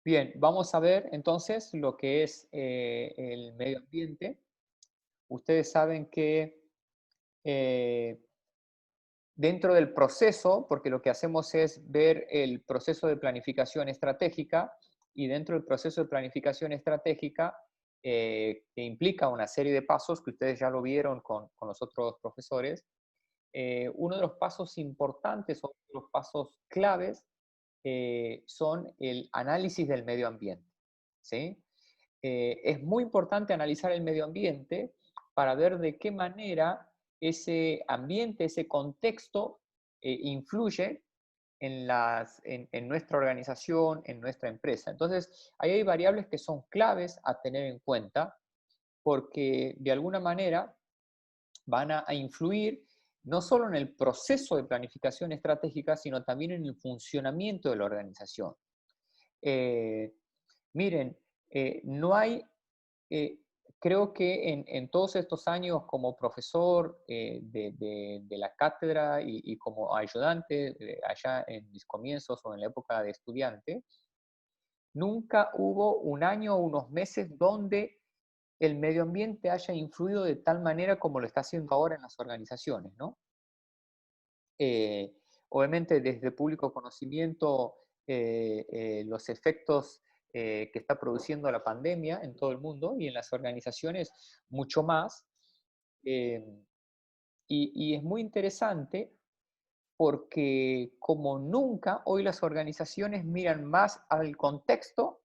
Bien, vamos a ver entonces lo que es el medio ambiente. Ustedes saben que eh, dentro del proceso, porque lo que hacemos es ver el proceso de planificación estratégica y dentro del proceso de planificación estratégica, que implica una serie de pasos que ustedes ya lo vieron con los otros profesores, uno de los pasos importantes o los pasos claves son el análisis del medio ambiente. ¿Sí? Es muy importante analizar el medio ambiente para ver de qué manera ese ambiente, ese contexto influye en nuestra organización, en nuestra empresa. Entonces, ahí hay variables que son claves a tener en cuenta porque de alguna manera van a influir no solo en el proceso de planificación estratégica, sino también en el funcionamiento de la organización. Eh, Miren, no hay, eh, creo que en todos estos años como profesor de la cátedra y como ayudante allá en mis comienzos o en la época de estudiante, nunca hubo un año o unos meses donde el medio ambiente haya influido de tal manera como lo está haciendo ahora en las organizaciones, ¿no? Eh, Obviamente desde público conocimiento los efectos que está produciendo la pandemia en todo el mundo y en las organizaciones mucho más. Eh, y es muy interesante porque como nunca hoy las organizaciones miran más al contexto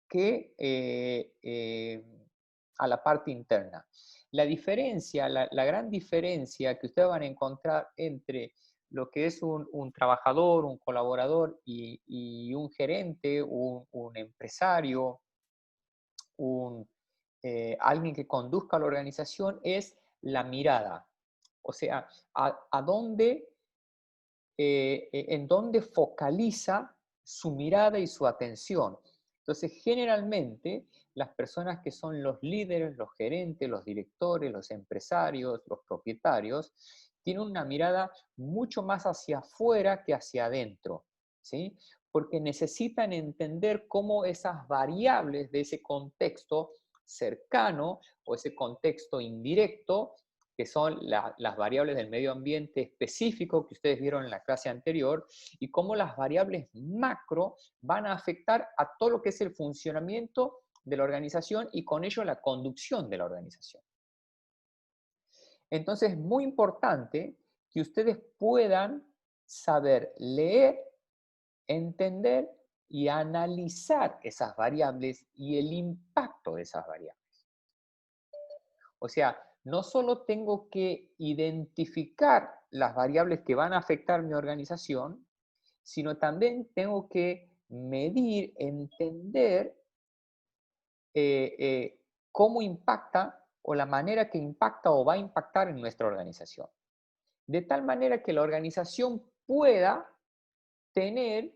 que a la parte interna. La diferencia, la gran diferencia que ustedes van a encontrar entre lo que es un trabajador, un colaborador y un gerente, un empresario, alguien que conduzca la organización es la mirada. O sea, a dónde en dónde focaliza su mirada y su atención. Entonces, generalmente, las personas que son los líderes, los gerentes, los directores, los empresarios, los propietarios, tienen una mirada mucho más hacia afuera que hacia adentro, ¿sí? Porque necesitan entender cómo esas variables de ese contexto cercano o ese contexto indirecto que son las variables del medio ambiente específico que ustedes vieron en la clase anterior, y cómo las variables macro van a afectar a todo lo que es el funcionamiento de la organización y con ello la conducción de la organización. Entonces es muy importante que ustedes puedan saber leer, entender y analizar esas variables y el impacto de esas variables. O sea, no solo tengo que identificar las variables que van a afectar mi organización, sino también tengo que medir, entender cómo impacta o la manera que impacta o va a impactar en nuestra organización. De tal manera que la organización pueda tener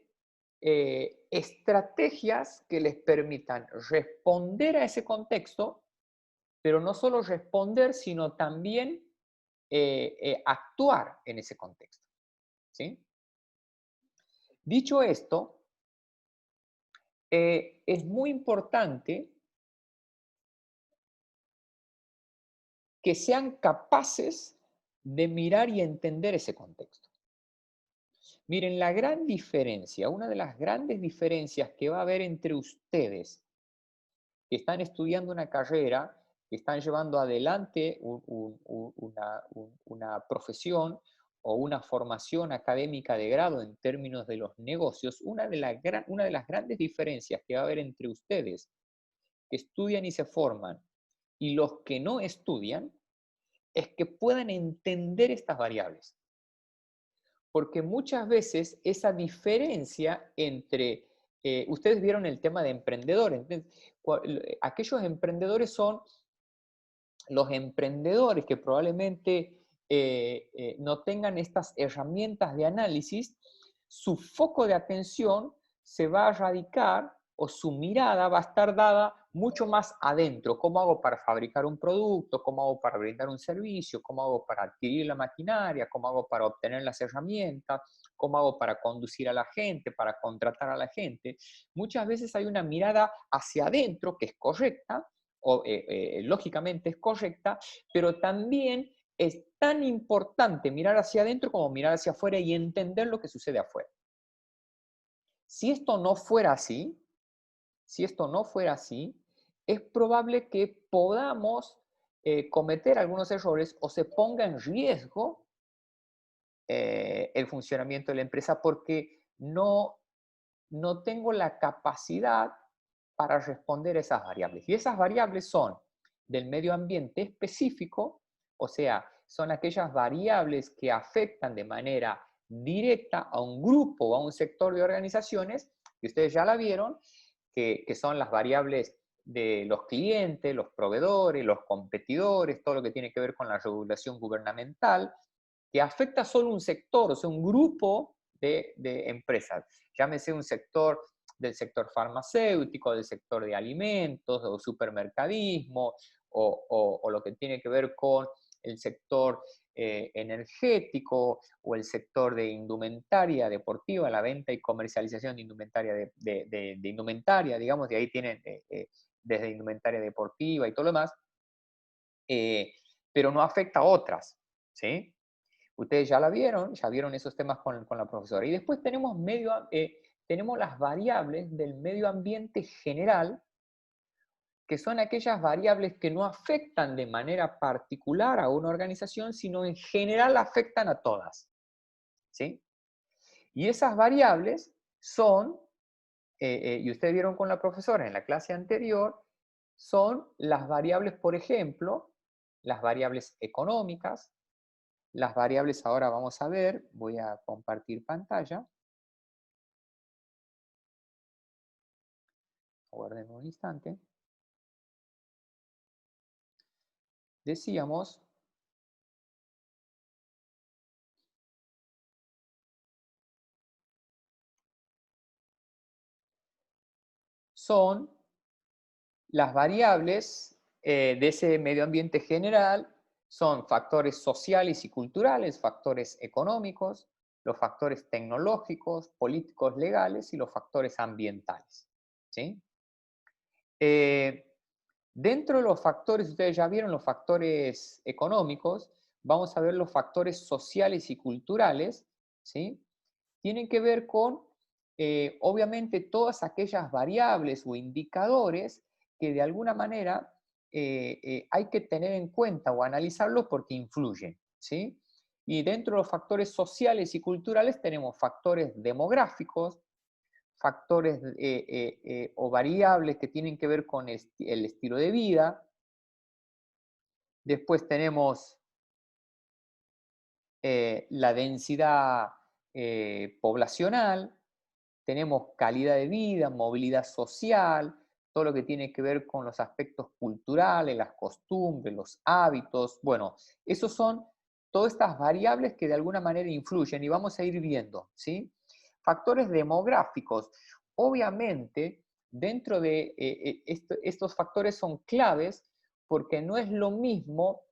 estrategias que les permitan responder a ese contexto, pero no solo responder, sino también actuar en ese contexto. ¿Sí? Dicho esto, es muy importante que sean capaces de mirar y entender ese contexto. Miren, la gran diferencia, una de las grandes diferencias que va a haber entre ustedes que están estudiando una carrera, que están llevando adelante una profesión o una formación académica de grado en términos de los negocios, una de las grandes diferencias que va a haber entre ustedes que estudian y se forman y los que no estudian es que puedan entender estas variables. Porque muchas veces esa diferencia entre, ustedes vieron el tema de emprendedores, entonces, aquellos emprendedores son los emprendedores que probablemente no tengan estas herramientas de análisis, su foco de atención se va a radicar o su mirada va a estar dada mucho más adentro. ¿Cómo hago para fabricar un producto? ¿Cómo hago para brindar un servicio? ¿Cómo hago para adquirir la maquinaria? ¿Cómo hago para obtener las herramientas? cómo hago para conducir a la gente, para contratar a la gente, muchas veces hay una mirada hacia adentro que es correcta, o lógicamente es correcta, pero también es tan importante mirar hacia adentro como mirar hacia afuera y entender lo que sucede afuera. Si esto no fuera así, si esto no fuera así, es probable que podamos cometer algunos errores o se ponga en riesgo el funcionamiento de la empresa porque no tengo la capacidad para responder a esas variables. Y esas variables son del medio ambiente específico, o sea, son aquellas variables que afectan de manera directa a un grupo o a un sector de organizaciones, que ustedes ya la vieron, que son las variables de los clientes, los proveedores, los competidores, todo lo que tiene que ver con la regulación gubernamental, que afecta solo un sector, o sea, un grupo de empresas. Llámese un sector del sector farmacéutico, del sector de alimentos, o supermercadismo, o lo que tiene que ver con el sector energético o el sector de indumentaria deportiva, la venta y comercialización de indumentaria, de indumentaria, digamos, de ahí tienen desde indumentaria deportiva y todo lo demás, pero no afecta a otras, ¿sí? Ustedes ya vieron esos temas con la profesora. Y después tenemos las variables del medio ambiente general, que son aquellas variables que no afectan de manera particular a una organización, sino en general afectan a todas. ¿Sí? Y esas variables son, y ustedes vieron con la profesora en la clase anterior, son las variables, por ejemplo, las variables económicas, las variables ahora vamos a ver, voy a compartir pantalla. Aguarden un instante. Decíamos, son las variables de ese medio ambiente general, son factores sociales y culturales, factores económicos, los factores tecnológicos, políticos, legales y los factores ambientales. ¿Sí? Dentro de los factores, ustedes ya vieron los factores económicos, vamos a ver los factores sociales y culturales, ¿sí? Tienen que ver con, obviamente, todas aquellas variables o indicadores que de alguna manera hay que tener en cuenta o analizarlos porque influyen, ¿sí? Y dentro de los factores sociales y culturales tenemos factores demográficos, factores o variables que tienen que ver con el estilo de vida. Después tenemos la densidad poblacional, tenemos calidad de vida, movilidad social, todo lo que tiene que ver con los aspectos culturales, las costumbres, los hábitos. Bueno, esos son todas estas variables que de alguna manera influyen y vamos a ir viendo, ¿sí? Factores demográficos. Obviamente, dentro de estos factores son claves porque no es lo mismo,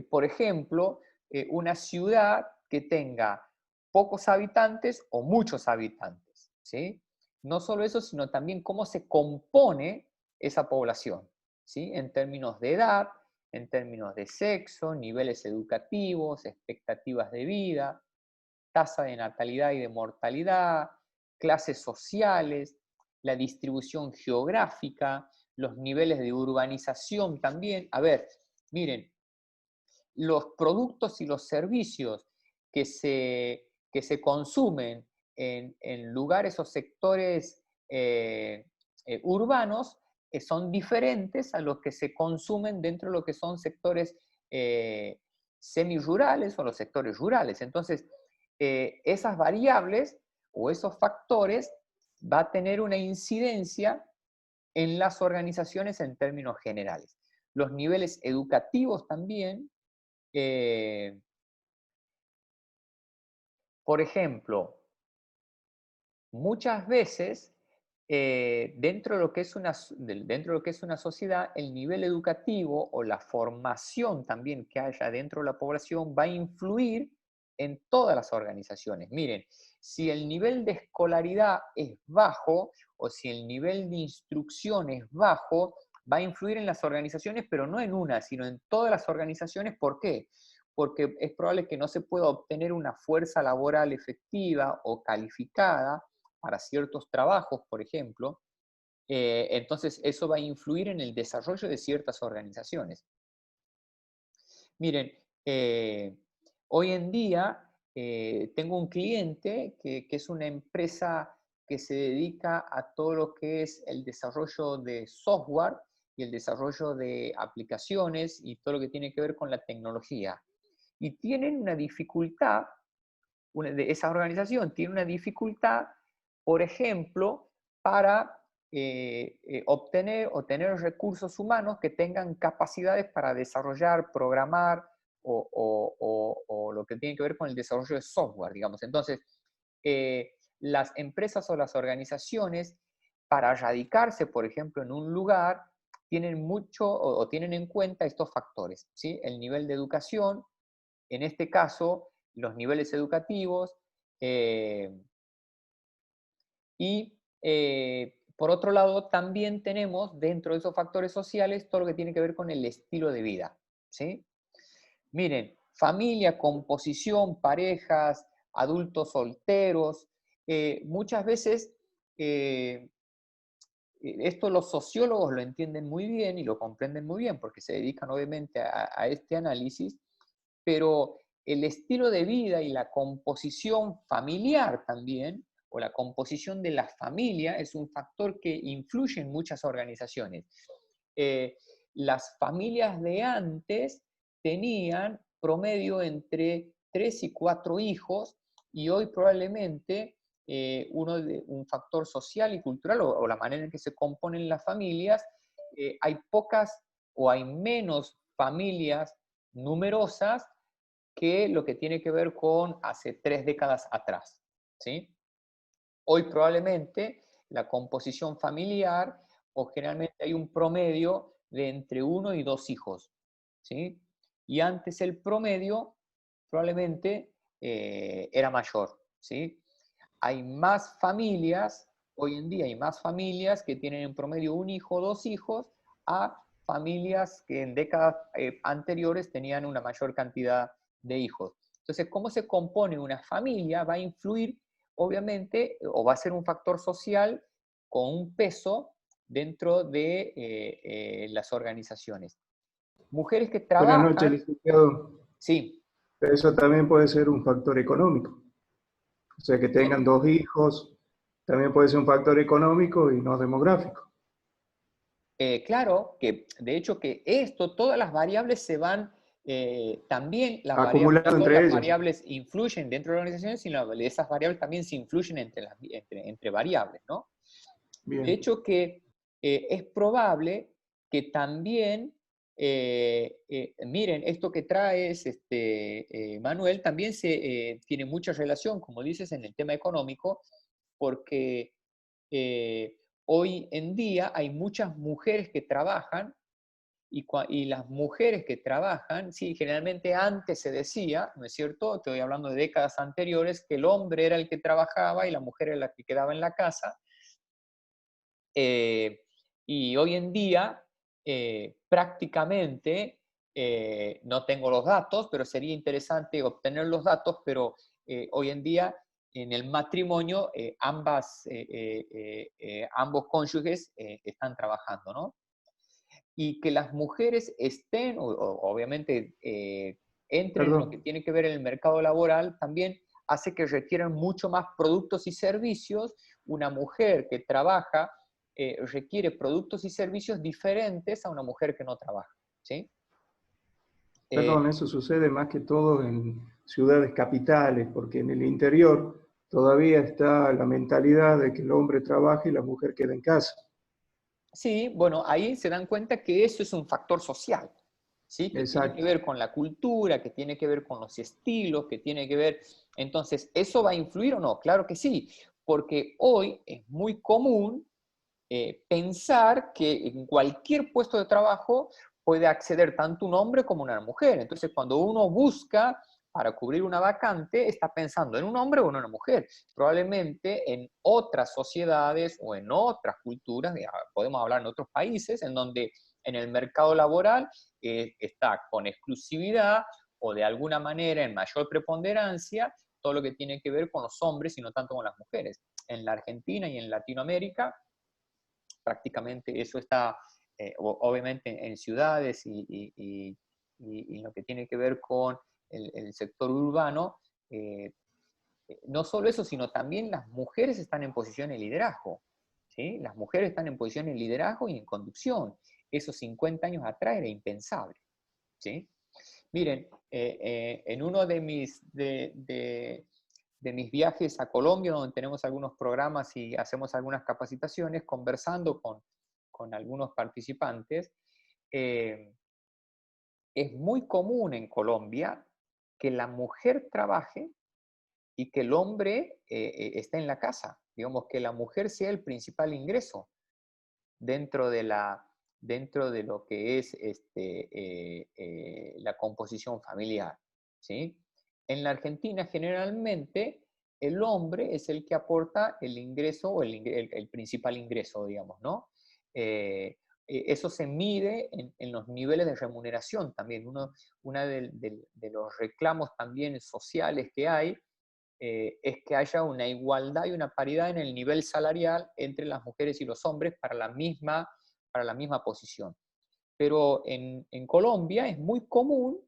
por ejemplo, una ciudad que tenga pocos habitantes o muchos habitantes, ¿sí? No solo eso, sino también cómo se compone esa población, ¿sí? En términos de edad, en términos de sexo, niveles educativos, expectativas de vida, tasa de natalidad y de mortalidad, clases sociales, la distribución geográfica, los niveles de urbanización también. A ver, miren, los productos y los servicios que se consumen en lugares o sectores urbanos son diferentes a los que se consumen dentro de lo que son sectores semirurales o los sectores rurales. Entonces, esas variables o esos factores va a tener una incidencia en las organizaciones en términos generales. Los niveles educativos también. Por ejemplo, muchas veces dentro de lo que es dentro de lo que es una sociedad, el nivel educativo o la formación también que haya dentro de la población va a influir en todas las organizaciones. Miren, si el nivel de escolaridad es bajo o si el nivel de instrucción es bajo, va a influir en las organizaciones, pero no en una, sino en todas las organizaciones. ¿Por qué? Porque es probable que no se pueda obtener una fuerza laboral efectiva o calificada para ciertos trabajos, por ejemplo. Entonces, eso va a influir en el desarrollo de ciertas organizaciones. Miren, hoy en día tengo un cliente que es una empresa que se dedica a todo lo que es el desarrollo de software y el desarrollo de aplicaciones y todo lo que tiene que ver con la tecnología. Y tienen una dificultad, esa organización tiene una dificultad, por ejemplo, para obtener o tener recursos humanos que tengan capacidades para desarrollar, programar o lo que tiene que ver con el desarrollo de software, digamos. Entonces, las empresas o las organizaciones, para radicarse, por ejemplo, en un lugar, tienen mucho o tienen en cuenta estos factores, ¿sí? El nivel de educación, en este caso, los niveles educativos, y por otro lado, también tenemos dentro de esos factores sociales todo lo que tiene que ver con el estilo de vida, ¿sí? Miren, familia, composición, parejas, adultos solteros, muchas veces esto los sociólogos lo entienden muy bien y lo comprenden muy bien porque se dedican obviamente a este análisis, pero el estilo de vida y la composición familiar también, o la composición de la familia, es un factor que influye en muchas organizaciones. Eh, las familias de antes tenían promedio entre 3 y 4 hijos, y hoy probablemente un factor social y cultural, o la manera en que se componen las familias, hay pocas o hay menos familias numerosas que lo que tiene que ver con hace 3 décadas atrás, ¿sí? Hoy probablemente la composición familiar, o generalmente hay un promedio de entre 1 y 2 hijos, ¿sí? Y antes el promedio probablemente era mayor, ¿sí? Hay más familias, hoy en día hay más familias que tienen en promedio un hijo o 2 hijos, a familias que en décadas anteriores tenían una mayor cantidad de hijos. Entonces, cómo se compone una familia va a influir, obviamente, o va a ser un factor social con un peso dentro de las organizaciones. Mujeres que Buenas noches, trabajan, licenciado. sí, Eso también puede ser un factor económico. O sea, que tengan dos hijos también puede ser un factor económico y no demográfico. claro, que de hecho que esto, todas las variables se van, también las variables, no Acumulado solo entre las ellos. variables influyen dentro de la organización, sino esas variables también se influyen entre variables, ¿no? De Bien. hecho que es probable que también, miren, esto que traes, Manuel, también tiene mucha relación, como dices, en el tema económico, porque hoy en día hay muchas mujeres que trabajan y las mujeres que trabajan, sí, generalmente antes se decía, ¿no es cierto? Estoy hablando de décadas anteriores, que el hombre era el que trabajaba y la mujer era la que quedaba en la casa. Y hoy en día, prácticamente, no tengo los datos, pero sería interesante obtener los datos, pero hoy en día en el matrimonio ambos cónyuges están trabajando, ¿no? Y que las mujeres estén, obviamente, entren en lo que Perdón. tiene que ver en el mercado laboral, también hace que requieran mucho más productos y servicios. Una mujer que trabaja requiere productos y servicios diferentes a una mujer que no trabaja, ¿sí? Perdón, Eh, eso sucede más que todo en ciudades capitales, porque en el interior todavía está la mentalidad de que el hombre trabaja y la mujer queda en casa. sí, bueno, ahí se dan cuenta que eso es un factor social, ¿sí? Que tiene que Exacto. ver con la cultura, que tiene que ver con los estilos, que tiene que ver... Entonces, ¿eso va a influir o no? Claro que sí, porque hoy es muy común pensar que en cualquier puesto de trabajo puede acceder tanto un hombre como una mujer. Entonces, cuando uno busca para cubrir una vacante está pensando en un hombre o en una mujer. Probablemente en otras sociedades o en otras culturas, podemos hablar en otros países, en donde en el mercado laboral está con exclusividad o de alguna manera en mayor preponderancia todo lo que tiene que ver con los hombres y no tanto con las mujeres. En la Argentina y en Latinoamérica prácticamente eso está, obviamente, en ciudades y lo que tiene que ver con el sector urbano. No solo eso, sino también las mujeres están en posición de liderazgo. ¿Sí? Las mujeres están en posición de liderazgo y en conducción. Eso 50 años atrás era impensable. ¿Sí? Miren, en uno de mis viajes a Colombia, donde tenemos algunos programas y hacemos algunas capacitaciones, conversando con algunos participantes, es muy común en Colombia que la mujer trabaje y que el hombre esté en la casa. Digamos, que la mujer sea el principal ingreso dentro de lo que es la composición familiar. ¿Sí? En la Argentina, generalmente, el hombre es el que aporta el ingreso o el principal ingreso, digamos, ¿no? Eso se mide en los niveles de remuneración también. Uno de los reclamos también sociales que hay es que haya una igualdad y una paridad en el nivel salarial entre las mujeres y los hombres para la misma posición. Pero en Colombia es muy común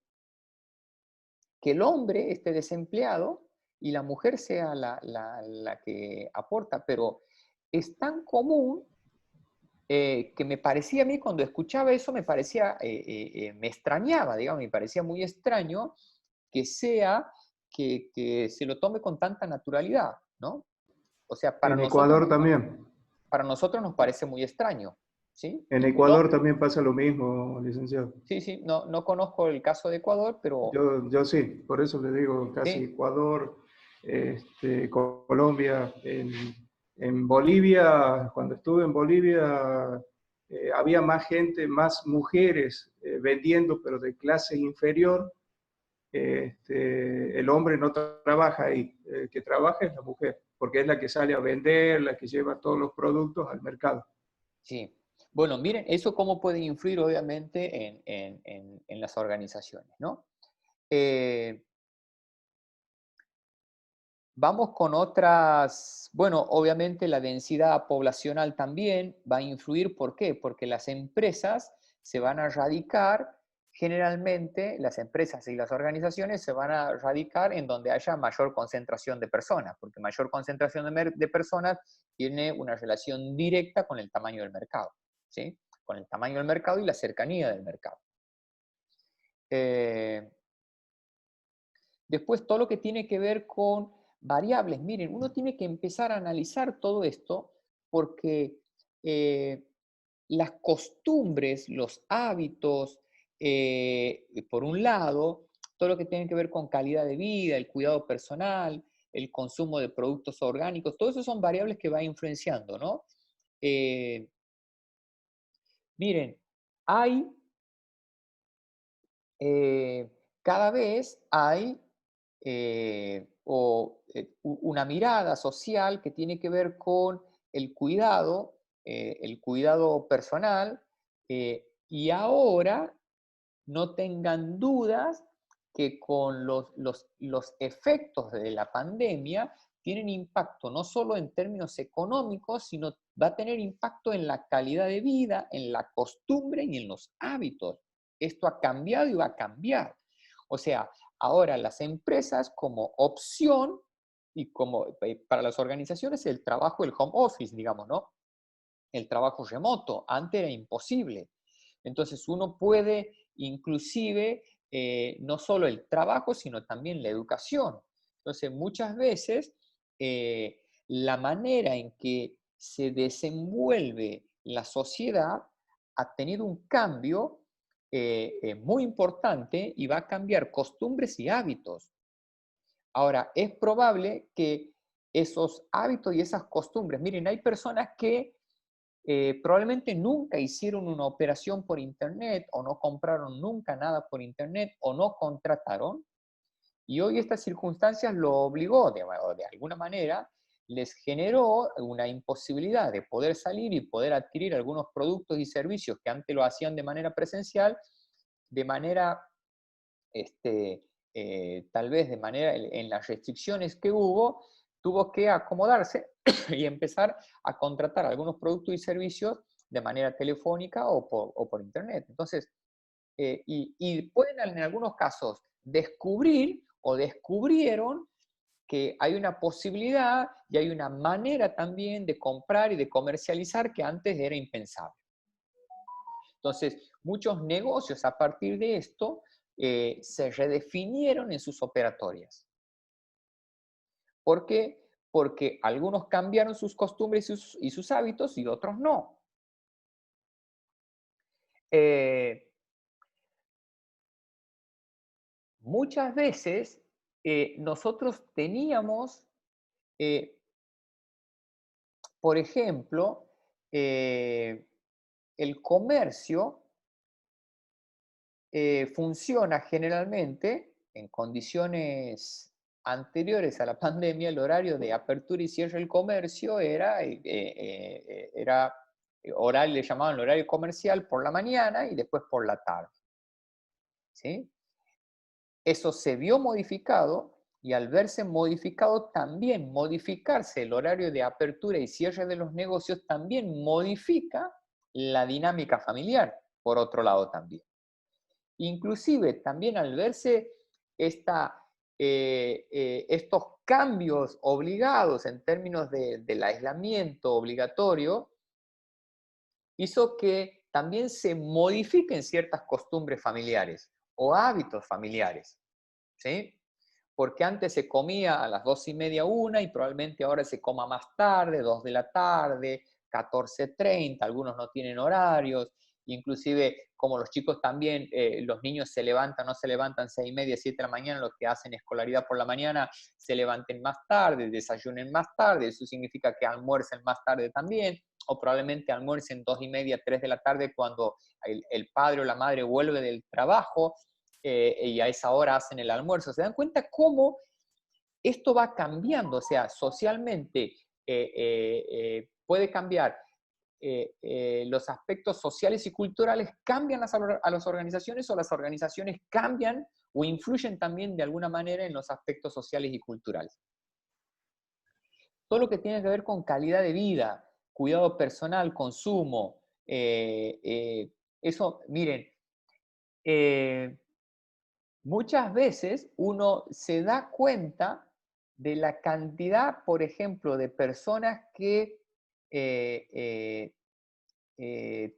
que el hombre esté desempleado y la mujer sea la que aporta, pero es tan común que me parecía a mí, cuando escuchaba eso, me extrañaba, digamos, me parecía muy extraño que que se lo tome con tanta naturalidad, ¿no? O sea, En Ecuador también. para nosotros nos parece muy extraño, ¿sí? En Ecuador también pasa lo mismo, licenciado. Sí, sí, no conozco el caso de Ecuador, pero Yo sí, por eso le digo casi sí, Ecuador, Colombia. En Bolivia, cuando estuve en Bolivia, había más gente, más mujeres vendiendo, pero de clase inferior. El hombre no trabaja ahí, el que trabaja es la mujer, porque es la que sale a vender, la que lleva todos los productos al mercado. sí. Bueno, miren, eso cómo puede influir obviamente en las organizaciones, ¿no? Eh, Vamos con otras, bueno, obviamente la densidad poblacional también va a influir. ¿Por qué? Porque las empresas se van a radicar, generalmente las empresas y las organizaciones se van a radicar en donde haya mayor concentración de personas, porque mayor concentración de personas tiene una relación directa con el tamaño del mercado, ¿sí? Con el tamaño del mercado y la cercanía del mercado. Después, todo lo que tiene que ver con variables. Miren, uno tiene que empezar a analizar todo esto porque las costumbres, los hábitos, por un lado, todo lo que tiene que ver con calidad de vida, el cuidado personal, el consumo de productos orgánicos, todo eso son variables que va influenciando, ¿no? Eh, Miren, hay eh, cada vez hay una mirada social que tiene que ver con el cuidado personal, y ahora no tengan dudas que con los efectos de la pandemia tienen impacto no solo en términos económicos, sino va a tener impacto en la calidad de vida, en la costumbre y en los hábitos. Esto ha cambiado y va a cambiar. O sea, ahora las empresas como opción y como para las organizaciones el trabajo, el home office, digamos, ¿no? El trabajo remoto. Antes era imposible. Entonces uno puede inclusive no solo el trabajo, sino también la educación. Entonces muchas veces la manera en que se desenvuelve la sociedad ha tenido un cambio muy importante y va a cambiar costumbres y hábitos. Ahora, es probable que esos hábitos y esas costumbres, miren, hay personas que probablemente nunca hicieron una operación por internet o no compraron nunca nada por internet o no contrataron, Y hoy estas circunstancias lo obligó, de alguna manera, les generó una imposibilidad de poder salir y poder adquirir algunos productos y servicios que antes lo hacían de manera presencial, de manera, tal vez de manera, en las restricciones que hubo, tuvo que acomodarse y empezar a contratar algunos productos y servicios de manera telefónica o por internet. Entonces, y pueden en algunos casos descubrir o descubrieron que hay una posibilidad y hay una manera también de comprar y de comercializar que antes era impensable. Entonces, muchos negocios a partir de esto se redefinieron en sus operatorias. ¿Por qué? Porque algunos cambiaron sus costumbres y sus hábitos y otros no. Muchas veces nosotros teníamos, por ejemplo, el comercio funciona generalmente en condiciones anteriores a la pandemia. El horario de apertura y cierre del comercio era horario, le llamaban el horario comercial por la mañana y después por la tarde. ¿Sí? Eso se vio modificado y al verse modificado también modificarse el horario de apertura y cierre de los negocios también modifica la dinámica familiar, por otro lado también. Inclusive también al verse estos cambios obligados en términos del aislamiento obligatorio, hizo que también se modifiquen ciertas costumbres familiares o hábitos familiares, ¿sí? Porque antes se comía a las 2:30, 1, y probablemente ahora se coma más tarde, 2 de la tarde, 14:30, algunos no tienen horarios, inclusive como los chicos también, los niños se levantan, no se levantan 6:30, 7 de la mañana, los que hacen escolaridad por la mañana se levanten más tarde, desayunen más tarde, eso significa que almuercen más tarde también, o probablemente almuercen 2:30, 3 de la tarde cuando el padre o la madre vuelve del trabajo, y a esa hora hacen el almuerzo. ¿Se dan cuenta cómo esto va cambiando? O sea, socialmente puede cambiar. Los aspectos sociales y culturales cambian a las organizaciones, o las organizaciones cambian o influyen también de alguna manera en los aspectos sociales y culturales. Todo lo que tiene que ver con calidad de vida, cuidado personal, consumo, eso, miren, muchas veces uno se da cuenta de la cantidad, por ejemplo, de personas que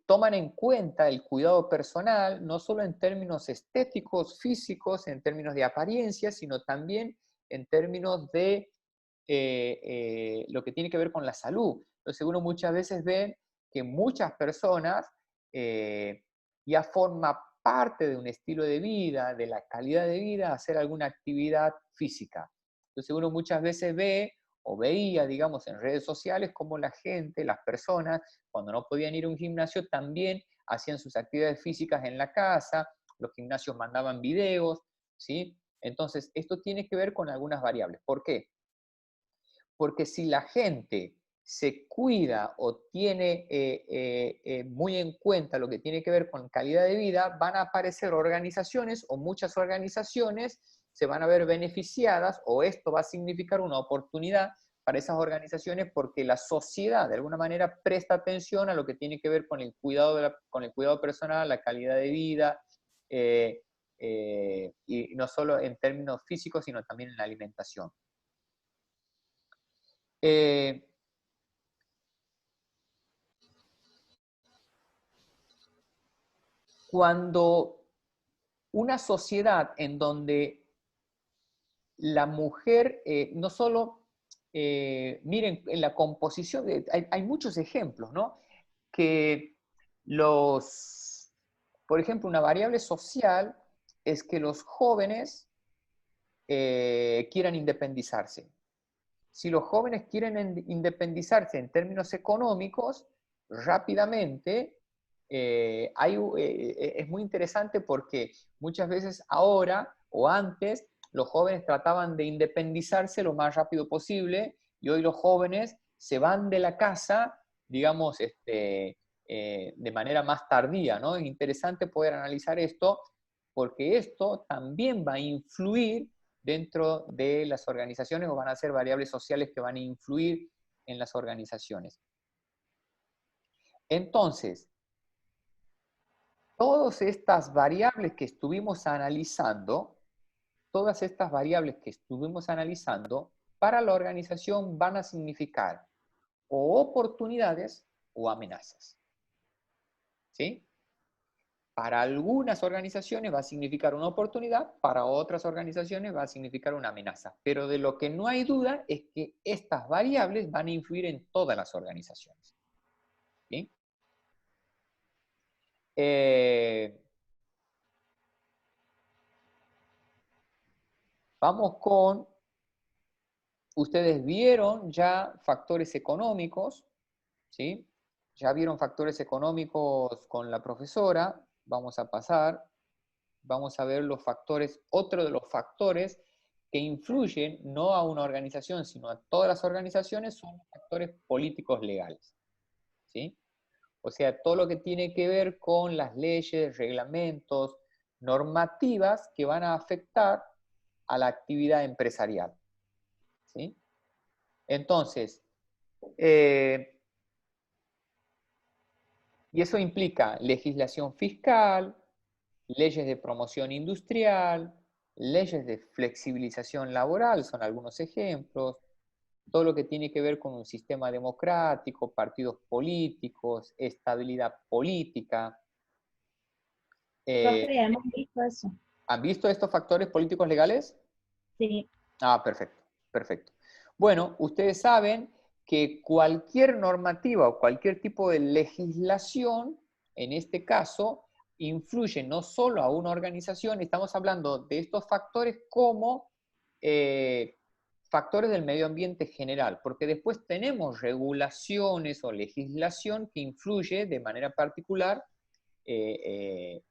toman en cuenta el cuidado personal, no solo en términos estéticos, físicos, en términos de apariencia, sino también en términos de lo que tiene que ver con la salud. Entonces uno muchas veces ve que muchas personas ya forma parte de un estilo de vida, de la calidad de vida, hacer alguna actividad física. Entonces uno muchas veces ve o veía, digamos, en redes sociales cómo la gente, las personas, cuando no podían ir a un gimnasio, también hacían sus actividades físicas en la casa, los gimnasios mandaban videos, ¿sí? Entonces, esto tiene que ver con algunas variables. ¿Por qué? Porque si la gente se cuida o tiene muy en cuenta lo que tiene que ver con calidad de vida, van a aparecer organizaciones, o muchas organizaciones se van a ver beneficiadas, o esto va a significar una oportunidad para esas organizaciones, porque la sociedad de alguna manera presta atención a lo que tiene que ver con el cuidado, con el cuidado personal, la calidad de vida, y no solo en términos físicos, sino también en la alimentación. Cuando una sociedad en donde la mujer no solo, miren, en la composición, hay muchos ejemplos, ¿no? Que por ejemplo, una variable social es que los jóvenes quieran independizarse. Si los jóvenes quieren independizarse en términos económicos, rápidamente, es muy interesante porque muchas veces ahora o antes los jóvenes trataban de independizarse lo más rápido posible, y hoy los jóvenes se van de la casa, digamos, de manera más tardía, ¿no? Es interesante poder analizar esto, porque esto también va a influir dentro de las organizaciones, o van a ser variables sociales que van a influir en las organizaciones. Entonces, todas estas variables que estuvimos analizando, para la organización van a significar o oportunidades o amenazas. ¿Sí? Para algunas organizaciones va a significar una oportunidad, para otras organizaciones va a significar una amenaza. Pero de lo que no hay duda es que estas variables van a influir en todas las organizaciones. ¿Sí? Vamos con, ustedes vieron ya factores económicos, ¿sí? Ya vieron factores económicos con la profesora, vamos a pasar, vamos a ver los factores, otro de los factores que influyen no a una organización, sino a todas las organizaciones, son los factores políticos legales, ¿sí? O sea, todo lo que tiene que ver con las leyes, reglamentos, normativas que van a afectar a la actividad empresarial, ¿sí? Entonces, y eso implica legislación fiscal, leyes de promoción industrial, leyes de flexibilización laboral, son algunos ejemplos, todo lo que tiene que ver con un sistema democrático, partidos políticos, estabilidad política. Profe, hemos visto eso. ¿Han visto estos factores políticos legales? Sí. Ah, perfecto, perfecto. Bueno, ustedes saben que cualquier normativa o cualquier tipo de legislación, en este caso, influye no solo a una organización, estamos hablando de estos factores como factores del medio ambiente general, porque después tenemos regulaciones o legislación que influye de manera particular eh,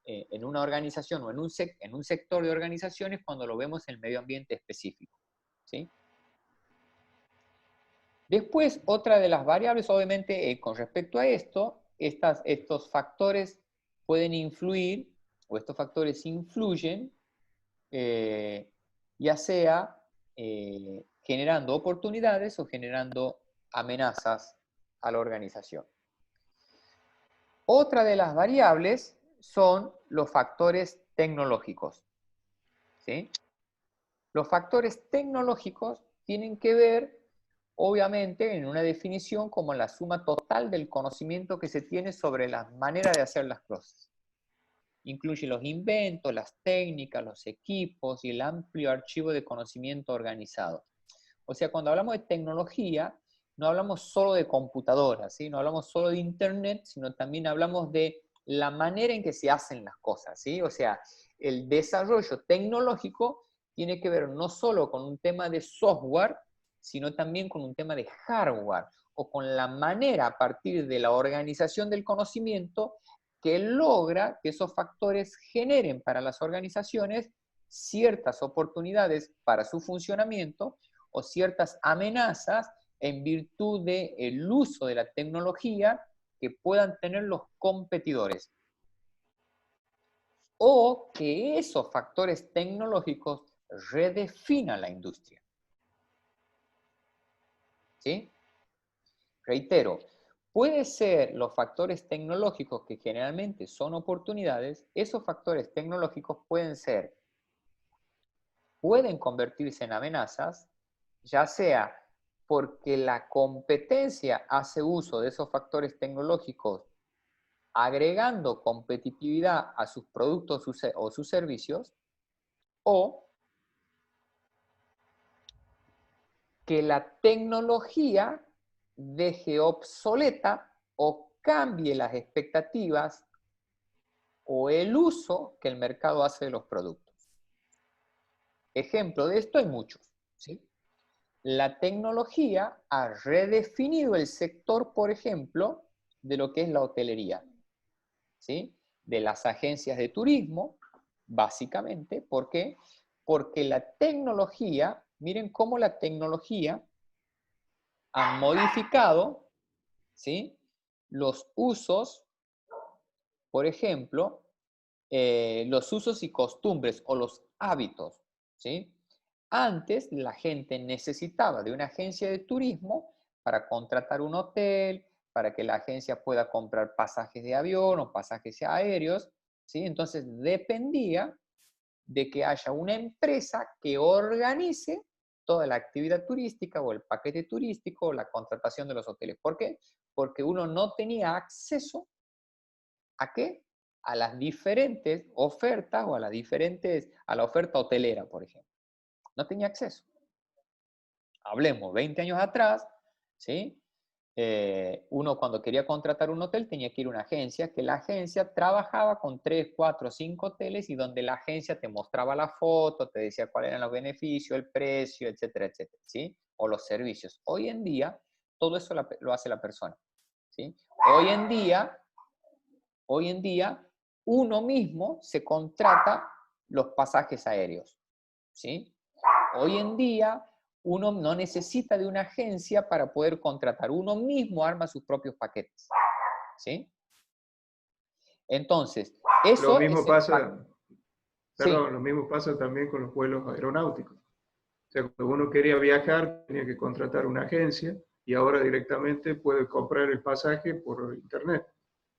en una organización o en un sector de organizaciones cuando lo vemos en el medio ambiente específico, ¿sí? Después, otra de las variables, obviamente, con respecto a esto, estos factores pueden influir, o estos factores influyen, ya sea generando oportunidades o generando amenazas a la organización. Otra de las variables son los factores tecnológicos, ¿sí? Los factores tecnológicos tienen que ver, obviamente, en una definición como la suma total del conocimiento que se tiene sobre la manera de hacer las cosas. Incluye los inventos, las técnicas, los equipos y el amplio archivo de conocimiento organizado. O sea, cuando hablamos de tecnología, no hablamos solo de computadoras, ¿sí? No hablamos solo de internet, sino también hablamos de la manera en que se hacen las cosas, ¿sí? O sea, el desarrollo tecnológico tiene que ver no solo con un tema de software, sino también con un tema de hardware, o con la manera a partir de la organización del conocimiento que logra que esos factores generen para las organizaciones ciertas oportunidades para su funcionamiento o ciertas amenazas en virtud del uso de la tecnología que puedan tener los competidores. O que esos factores tecnológicos redefinan la industria. ¿Sí? Reitero, puede ser los factores tecnológicos que generalmente son oportunidades, esos factores tecnológicos pueden convertirse en amenazas, ya sea porque la competencia hace uso de esos factores tecnológicos agregando competitividad a sus productos o sus servicios, o que la tecnología deje obsoleta o cambie las expectativas o el uso que el mercado hace de los productos. Ejemplo de esto hay muchos, ¿sí? La tecnología ha redefinido el sector, por ejemplo, de lo que es la hotelería, ¿sí? De las agencias de turismo, básicamente. ¿Por qué? Porque la tecnología, miren cómo la tecnología ha modificado, ¿sí?, los usos, por ejemplo, los usos y costumbres o los hábitos, ¿sí? Antes la gente necesitaba de una agencia de turismo para contratar un hotel, para que la agencia pueda comprar pasajes de avión o pasajes aéreos, ¿sí? Entonces dependía de que haya una empresa que organice toda la actividad turística o el paquete turístico o la contratación de los hoteles. ¿Por qué? Porque uno no tenía acceso ¿a qué? A las diferentes ofertas o a a la oferta hotelera, por ejemplo. No tenía acceso. Hablemos, 20 años atrás, ¿sí? Uno cuando quería contratar un hotel tenía que ir a una agencia, que la agencia trabajaba con 3, 4, 5 hoteles y donde la agencia te mostraba la foto, te decía cuáles eran los beneficios, el precio, etcétera, etcétera, ¿sí? O los servicios. Hoy en día, todo eso lo hace la persona, ¿sí? Hoy en día, uno mismo se contrata los pasajes aéreos, ¿sí? Hoy en día, uno no necesita de una agencia para poder contratar. Uno mismo arma sus propios paquetes, ¿sí? Entonces, Lo eso mismo es el paquete. pasa, Sí, perdón, lo mismo pasa también con los vuelos aeronáuticos. O sea, cuando uno quería viajar, tenía que contratar una agencia y ahora directamente puede comprar el pasaje por internet,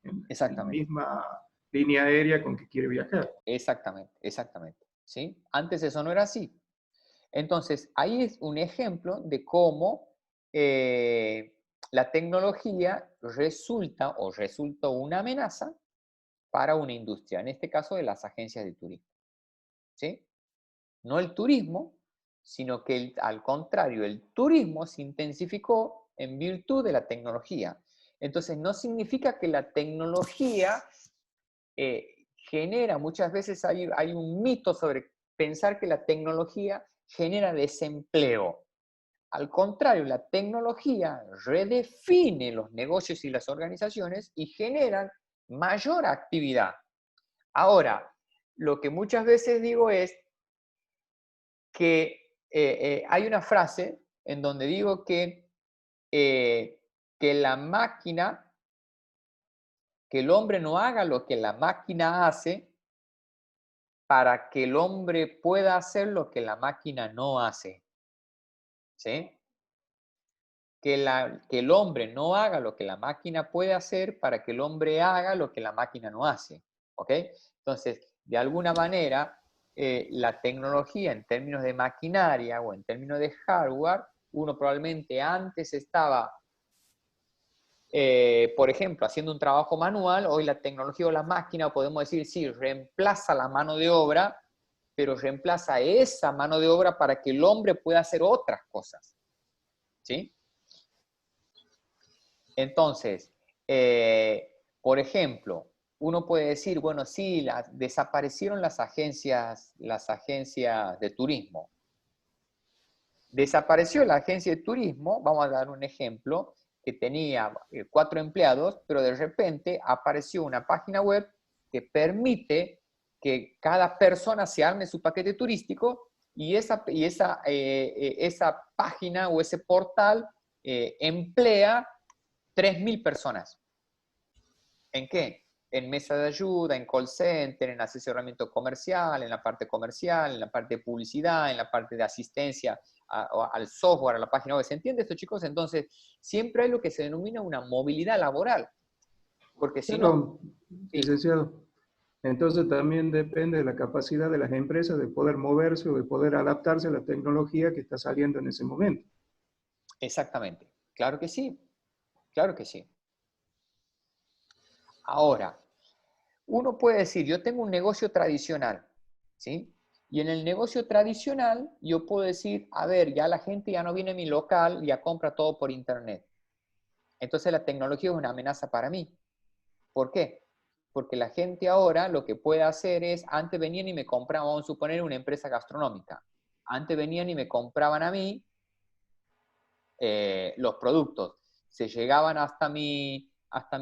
en la exactamente, misma línea aérea con que quiere viajar. exactamente, exactamente, ¿sí? Antes eso no era así. Entonces, ahí es un ejemplo de cómo la tecnología resulta o resultó una amenaza para una industria, en este caso de las agencias de turismo, ¿sí? No el turismo, sino que al contrario, el turismo se intensificó en virtud de la tecnología. Entonces, no significa que la tecnología genera, muchas veces hay un mito sobre pensar que la tecnología genera desempleo. Al contrario, la tecnología redefine los negocios y las organizaciones y generan mayor actividad. Ahora, lo que muchas veces digo es que hay una frase en donde digo que la máquina, que el hombre no haga lo que la máquina hace para que el hombre pueda hacer lo que la máquina no hace, ¿sí? Que el hombre no haga lo que la máquina puede hacer para que el hombre haga lo que la máquina no hace, ¿ok? Entonces, de alguna manera, la tecnología en términos de maquinaria o en términos de hardware, uno probablemente antes estaba, por ejemplo, haciendo un trabajo manual, hoy la tecnología o la máquina, podemos decir, sí, reemplaza la mano de obra, pero reemplaza esa mano de obra para que el hombre pueda hacer otras cosas, ¿sí? Entonces, por ejemplo, uno puede decir, bueno, sí, desaparecieron las agencias de turismo. Desapareció la agencia de turismo, vamos a dar un ejemplo, que tenía 4 empleados, pero de repente apareció una página web que permite que cada persona se arme su paquete turístico y esa página o ese portal emplea 3.000 personas. ¿En qué? En mesa de ayuda, en call center, en asesoramiento comercial, en la parte comercial, en la parte de publicidad, en la parte de asistencia al software, a la página web. ¿Se entiende esto, chicos? Entonces, siempre hay lo que se denomina una movilidad laboral. Porque si no, Pero, sí, licenciado, entonces también depende de la capacidad de las empresas de poder moverse o de poder adaptarse a la tecnología que está saliendo en ese momento. exactamente. Claro que sí, claro que sí. Ahora, uno puede decir, yo tengo un negocio tradicional, ¿sí? Y en el negocio tradicional yo puedo decir, a ver, ya la gente ya no viene a mi local, ya compra todo por internet. Entonces la tecnología es una amenaza para mí. ¿Por qué? Porque la gente ahora lo que puede hacer es, antes venían y me compraban, vamos a suponer una empresa gastronómica, antes venían y me compraban a mí los productos, se llegaban hasta mi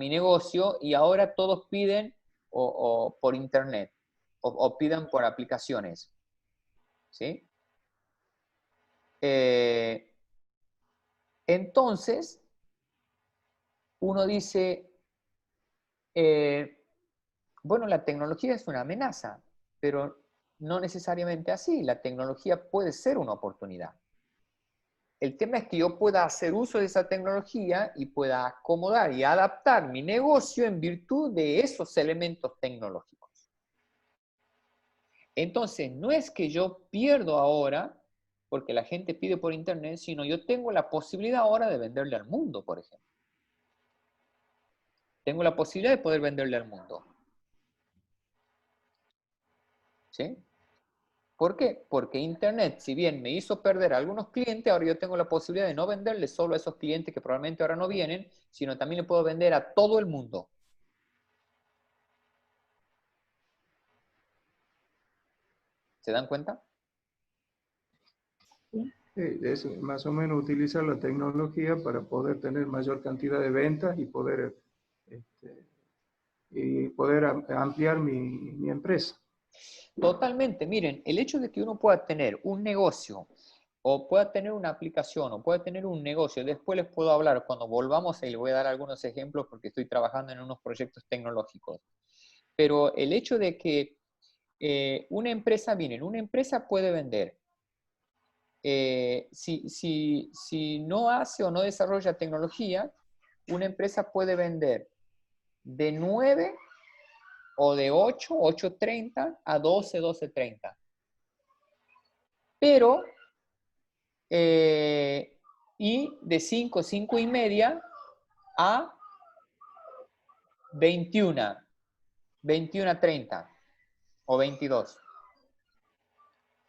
negocio y ahora todos piden o por internet o piden por aplicaciones, ¿sí? Entonces, uno dice, bueno, la tecnología es una amenaza, pero no necesariamente así. La tecnología puede ser una oportunidad. El tema es que yo pueda hacer uso de esa tecnología y pueda acomodar y adaptar mi negocio en virtud de esos elementos tecnológicos. Entonces, no es que yo pierdo ahora porque la gente pide por internet, sino yo tengo la posibilidad ahora de venderle al mundo, por ejemplo. Tengo la posibilidad de poder venderle al mundo. ¿Sí? ¿Por qué? Porque internet, si bien me hizo perder a algunos clientes, ahora yo tengo la posibilidad de no venderle solo a esos clientes que probablemente ahora no vienen, sino también le puedo vender a todo el mundo. ¿Se dan cuenta? Sí. Es más o menos utilizar la tecnología para poder tener mayor cantidad de ventas este, y poder ampliar mi empresa. Totalmente. Miren, el hecho de que uno pueda tener un negocio o pueda tener una aplicación o pueda tener un negocio, después les puedo hablar cuando volvamos y les voy a dar algunos ejemplos porque estoy trabajando en unos proyectos tecnológicos. Pero el hecho de que una empresa, miren, una empresa puede vender. Si no hace o no desarrolla tecnología, una empresa puede vender de 9 o de 8, 8:30 a 12, 12:30. Pero, y de 5, 5:30 a 21, 21:30 o 22.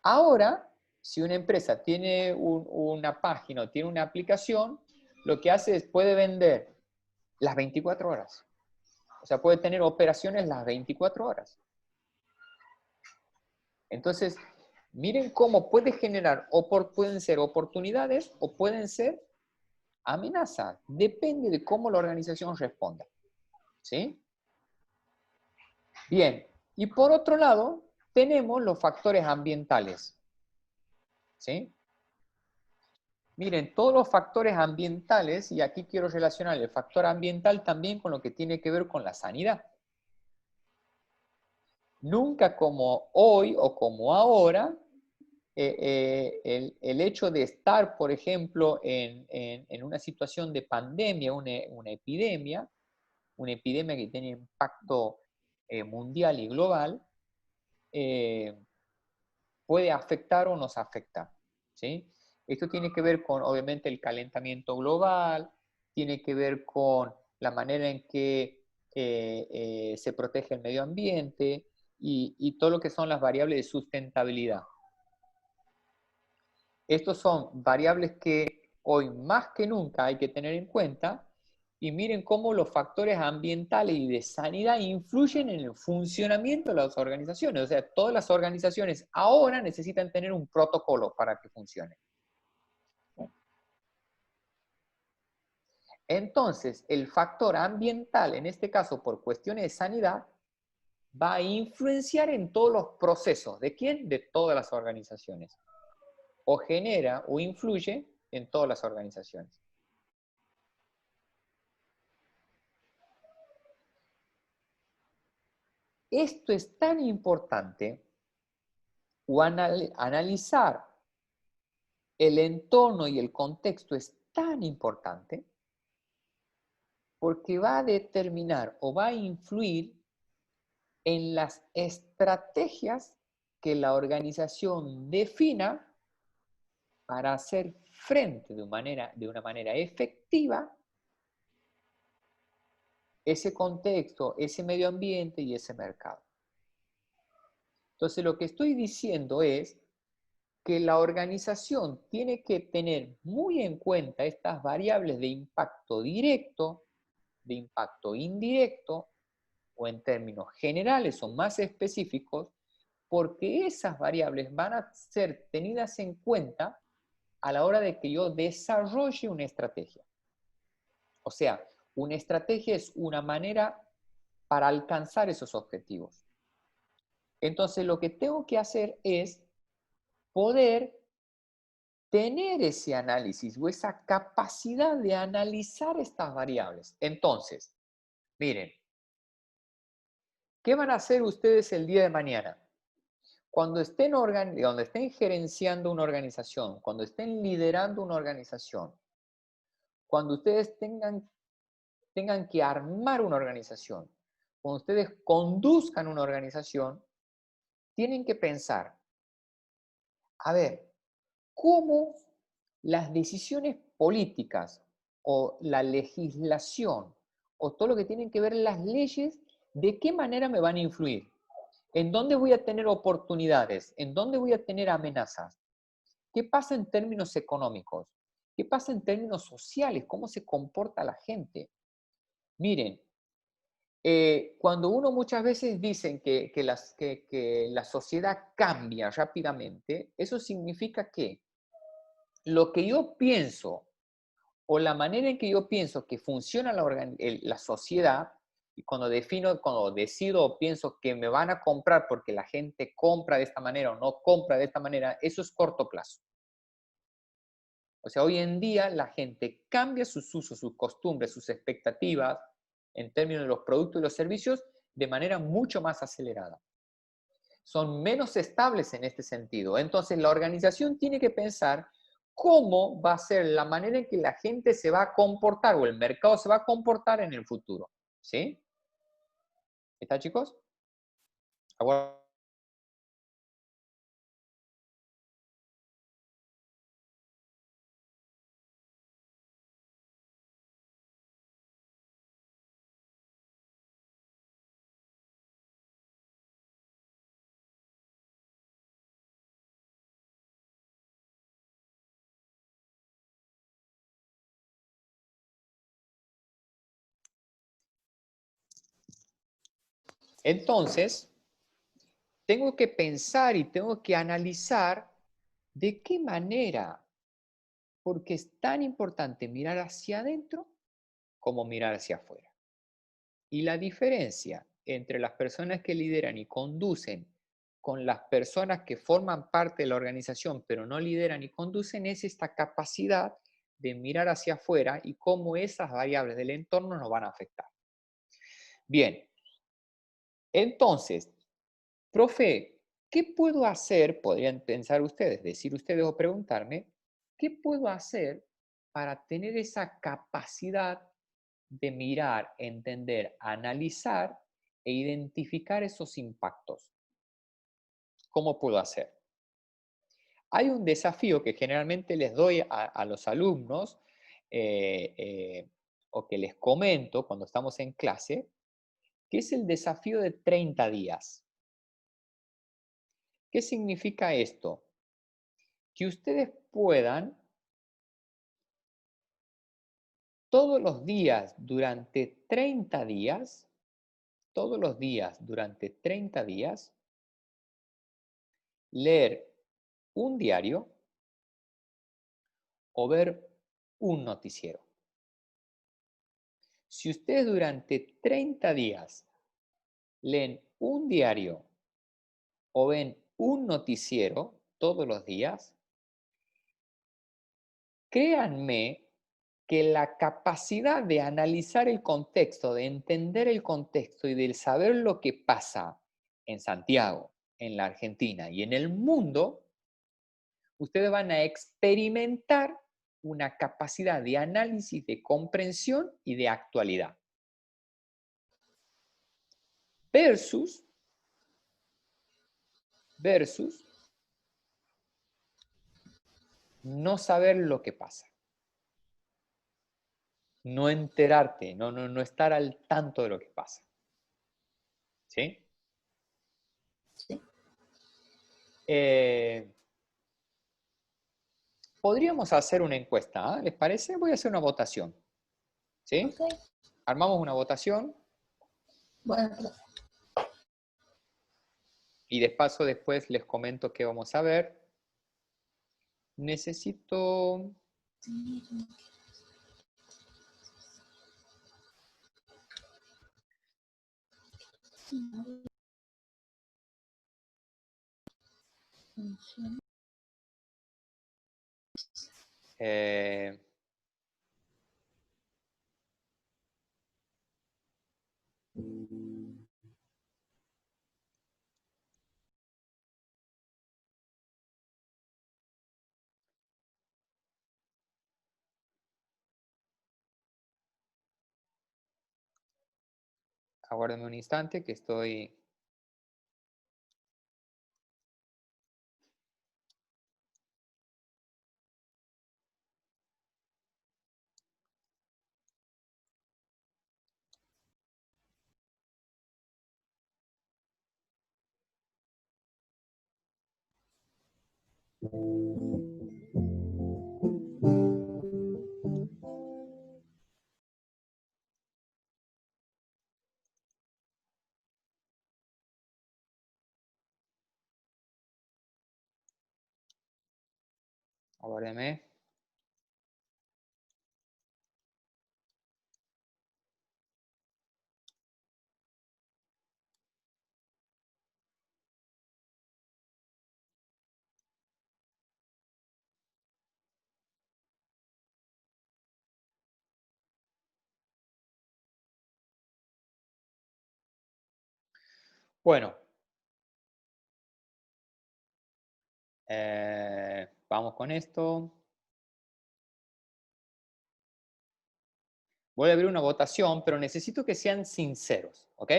Ahora, si una empresa tiene una página o tiene una aplicación, lo que hace es puede vender las 24 horas. O sea, puede tener operaciones las 24 horas. Entonces, miren cómo puede generar, pueden ser oportunidades o pueden ser amenazas. Depende de cómo la organización responda. ¿Sí? Bien. Y por otro lado, tenemos los factores ambientales. ¿Sí? Miren, todos los factores ambientales, y aquí quiero relacionar el factor ambiental también con lo que tiene que ver con la sanidad. Nunca como hoy o como ahora, el hecho de estar, por ejemplo, en una situación de pandemia, una epidemia que tiene impacto mundial y global, puede afectar o nos afecta, ¿sí? Esto tiene que ver con, obviamente, el calentamiento global, tiene que ver con la manera en que se protege el medio ambiente y todo lo que son las variables de sustentabilidad. Estos son variables que hoy más que nunca hay que tener en cuenta y miren cómo los factores ambientales y de sanidad influyen en el funcionamiento de las organizaciones. O sea, todas las organizaciones ahora necesitan tener un protocolo para que funcione. Entonces, el factor ambiental, en este caso por cuestiones de sanidad, va a influenciar en todos los procesos. ¿De quién? De todas las organizaciones. O genera o influye en todas las organizaciones. Esto es tan importante, o analizar el entorno y el contexto es tan importante, porque va a determinar o va a influir en las estrategias que la organización defina para hacer frente de una manera efectiva ese contexto, ese medio ambiente y ese mercado. Entonces, lo que estoy diciendo es que la organización tiene que tener muy en cuenta estas variables de impacto directo, de impacto indirecto, o en términos generales o más específicos, porque esas variables van a ser tenidas en cuenta a la hora de que yo desarrolle una estrategia. O sea, una estrategia es una manera para alcanzar esos objetivos. Entonces, lo que tengo que hacer es poder tener ese análisis o esa capacidad de analizar estas variables. Entonces, miren, ¿qué van a hacer ustedes el día de mañana? Cuando estén gerenciando una organización, cuando estén liderando una organización, cuando ustedes tengan que armar una organización, cuando ustedes conduzcan una organización, tienen que pensar, a ver, ¿cómo las decisiones políticas o la legislación o todo lo que tienen que ver las leyes, de qué manera me van a influir? ¿En dónde voy a tener oportunidades? ¿En dónde voy a tener amenazas? ¿Qué pasa en términos económicos? ¿Qué pasa en términos sociales? ¿Cómo se comporta la gente? Miren, cuando uno muchas veces dice que la sociedad cambia rápidamente, eso significa que lo que yo pienso o la manera en que yo pienso que funciona la sociedad, y cuando decido o pienso que me van a comprar porque la gente compra de esta manera o no compra de esta manera, eso es corto plazo. O sea, hoy en día la gente cambia sus usos, sus costumbres, sus expectativas en términos de los productos y los servicios de manera mucho más acelerada. Son menos estables en este sentido. Entonces, la organización tiene que pensar cómo va a ser la manera en que la gente se va a comportar o el mercado se va a comportar en el futuro. ¿Sí? ¿Está, chicos? Ahora, entonces, tengo que pensar y tengo que analizar de qué manera, porque es tan importante mirar hacia adentro como mirar hacia afuera. Y la diferencia entre las personas que lideran y conducen con las personas que forman parte de la organización pero no lideran y conducen es esta capacidad de mirar hacia afuera y cómo esas variables del entorno nos van a afectar. Bien, entonces, profe, ¿qué puedo hacer? Podrían pensar ustedes, decir ustedes o preguntarme, ¿qué puedo hacer para tener esa capacidad de mirar, entender, analizar e identificar esos impactos? ¿Cómo puedo hacer? Hay un desafío que generalmente les doy a los alumnos o que les comento cuando estamos en clase, que es el desafío de 30 días. ¿Qué significa esto? Que ustedes puedan todos los días durante 30 días, todos los días durante 30 días, leer un diario o ver un noticiero. Si ustedes durante 30 días leen un diario o ven un noticiero todos los días, créanme que la capacidad de analizar el contexto, de entender el contexto y de saber lo que pasa en Santiago, en la Argentina y en el mundo, ustedes van a experimentar una capacidad de análisis, de comprensión y de actualidad. Versus no saber lo que pasa. No enterarte, no estar al tanto de lo que pasa. ¿Sí? Sí. Podríamos hacer una encuesta, ¿eh? ¿Les parece? Voy a hacer una votación. ¿Sí? Ok. Armamos una votación Bueno, y de paso después les comento qué vamos a ver. Necesito... Eh, aguárdame un instante que estoy... Aguárdame. Bueno, vamos con esto. Voy a abrir una votación, pero necesito que sean sinceros, ¿ok?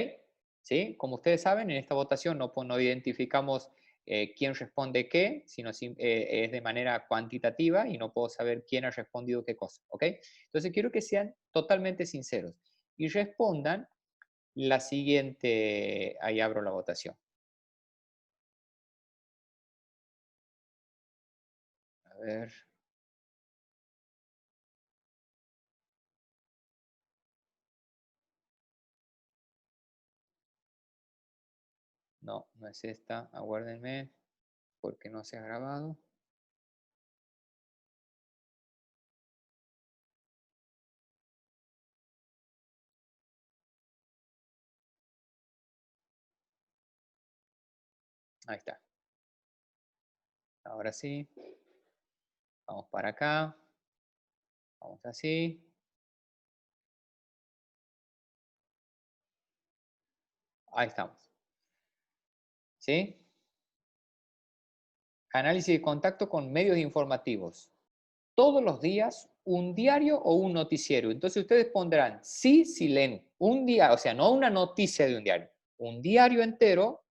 ¿Sí? Como ustedes saben, en esta votación no identificamos quién responde qué, sino es de manera cuantitativa y no puedo saber quién ha respondido qué cosa, ¿ok? Entonces quiero que sean totalmente sinceros y respondan la siguiente, ahí abro la votación. A ver. No, no es esta, aguárdenme, porque no se ha grabado. Ahí está. Ahora sí. Vamos para acá. Vamos así. Ahí estamos. ¿Sí? Análisis de contacto con medios informativos. Todos los días, un diario o un noticiero. Entonces ustedes pondrán sí si leen un día, o sea, no una noticia de un diario entero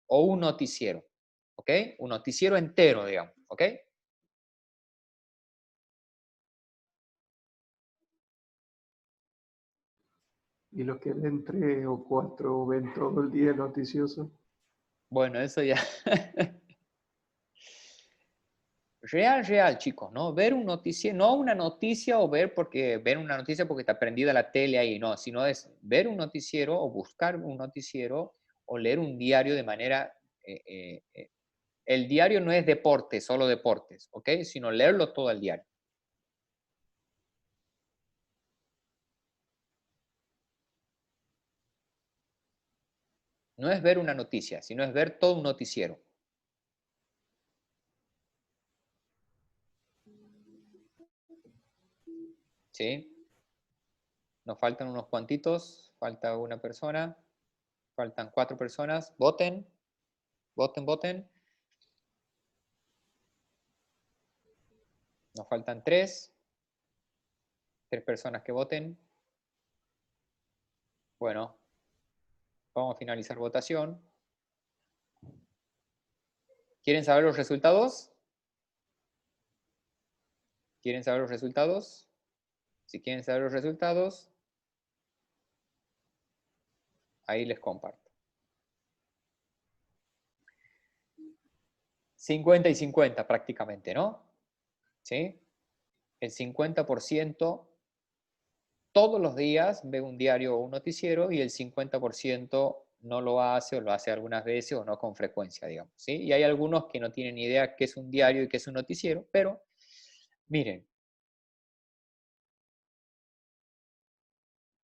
o un noticiero. ¿Ok? Un noticiero entero, digamos. ¿Ok? Y los que ven 3 o 4 ven todo el día noticioso. Bueno, eso ya. Real, chicos, ¿no? Ver un noticiero, no una noticia o ver una noticia porque está prendida la tele ahí, no, sino es ver un noticiero o buscar un noticiero o leer un diario de manera... el diario no es deporte, solo deportes, ¿ok? Sino leerlo todo el diario. No es ver una noticia, sino es ver todo un noticiero. ¿Sí? Nos faltan unos cuantitos, falta una persona, faltan 4 personas. Voten, voten. Nos faltan 3 personas que voten. Bueno, vamos a finalizar votación. ¿Quieren saber los resultados? ¿Quieren saber los resultados? Si quieren saber los resultados, ahí les comparto. 50 y 50 prácticamente, ¿no? ¿Sí? El 50% todos los días ve un diario o un noticiero y el 50% no lo hace o lo hace algunas veces o no con frecuencia, digamos. ¿Sí? Y hay algunos que no tienen idea qué es un diario y qué es un noticiero, pero miren,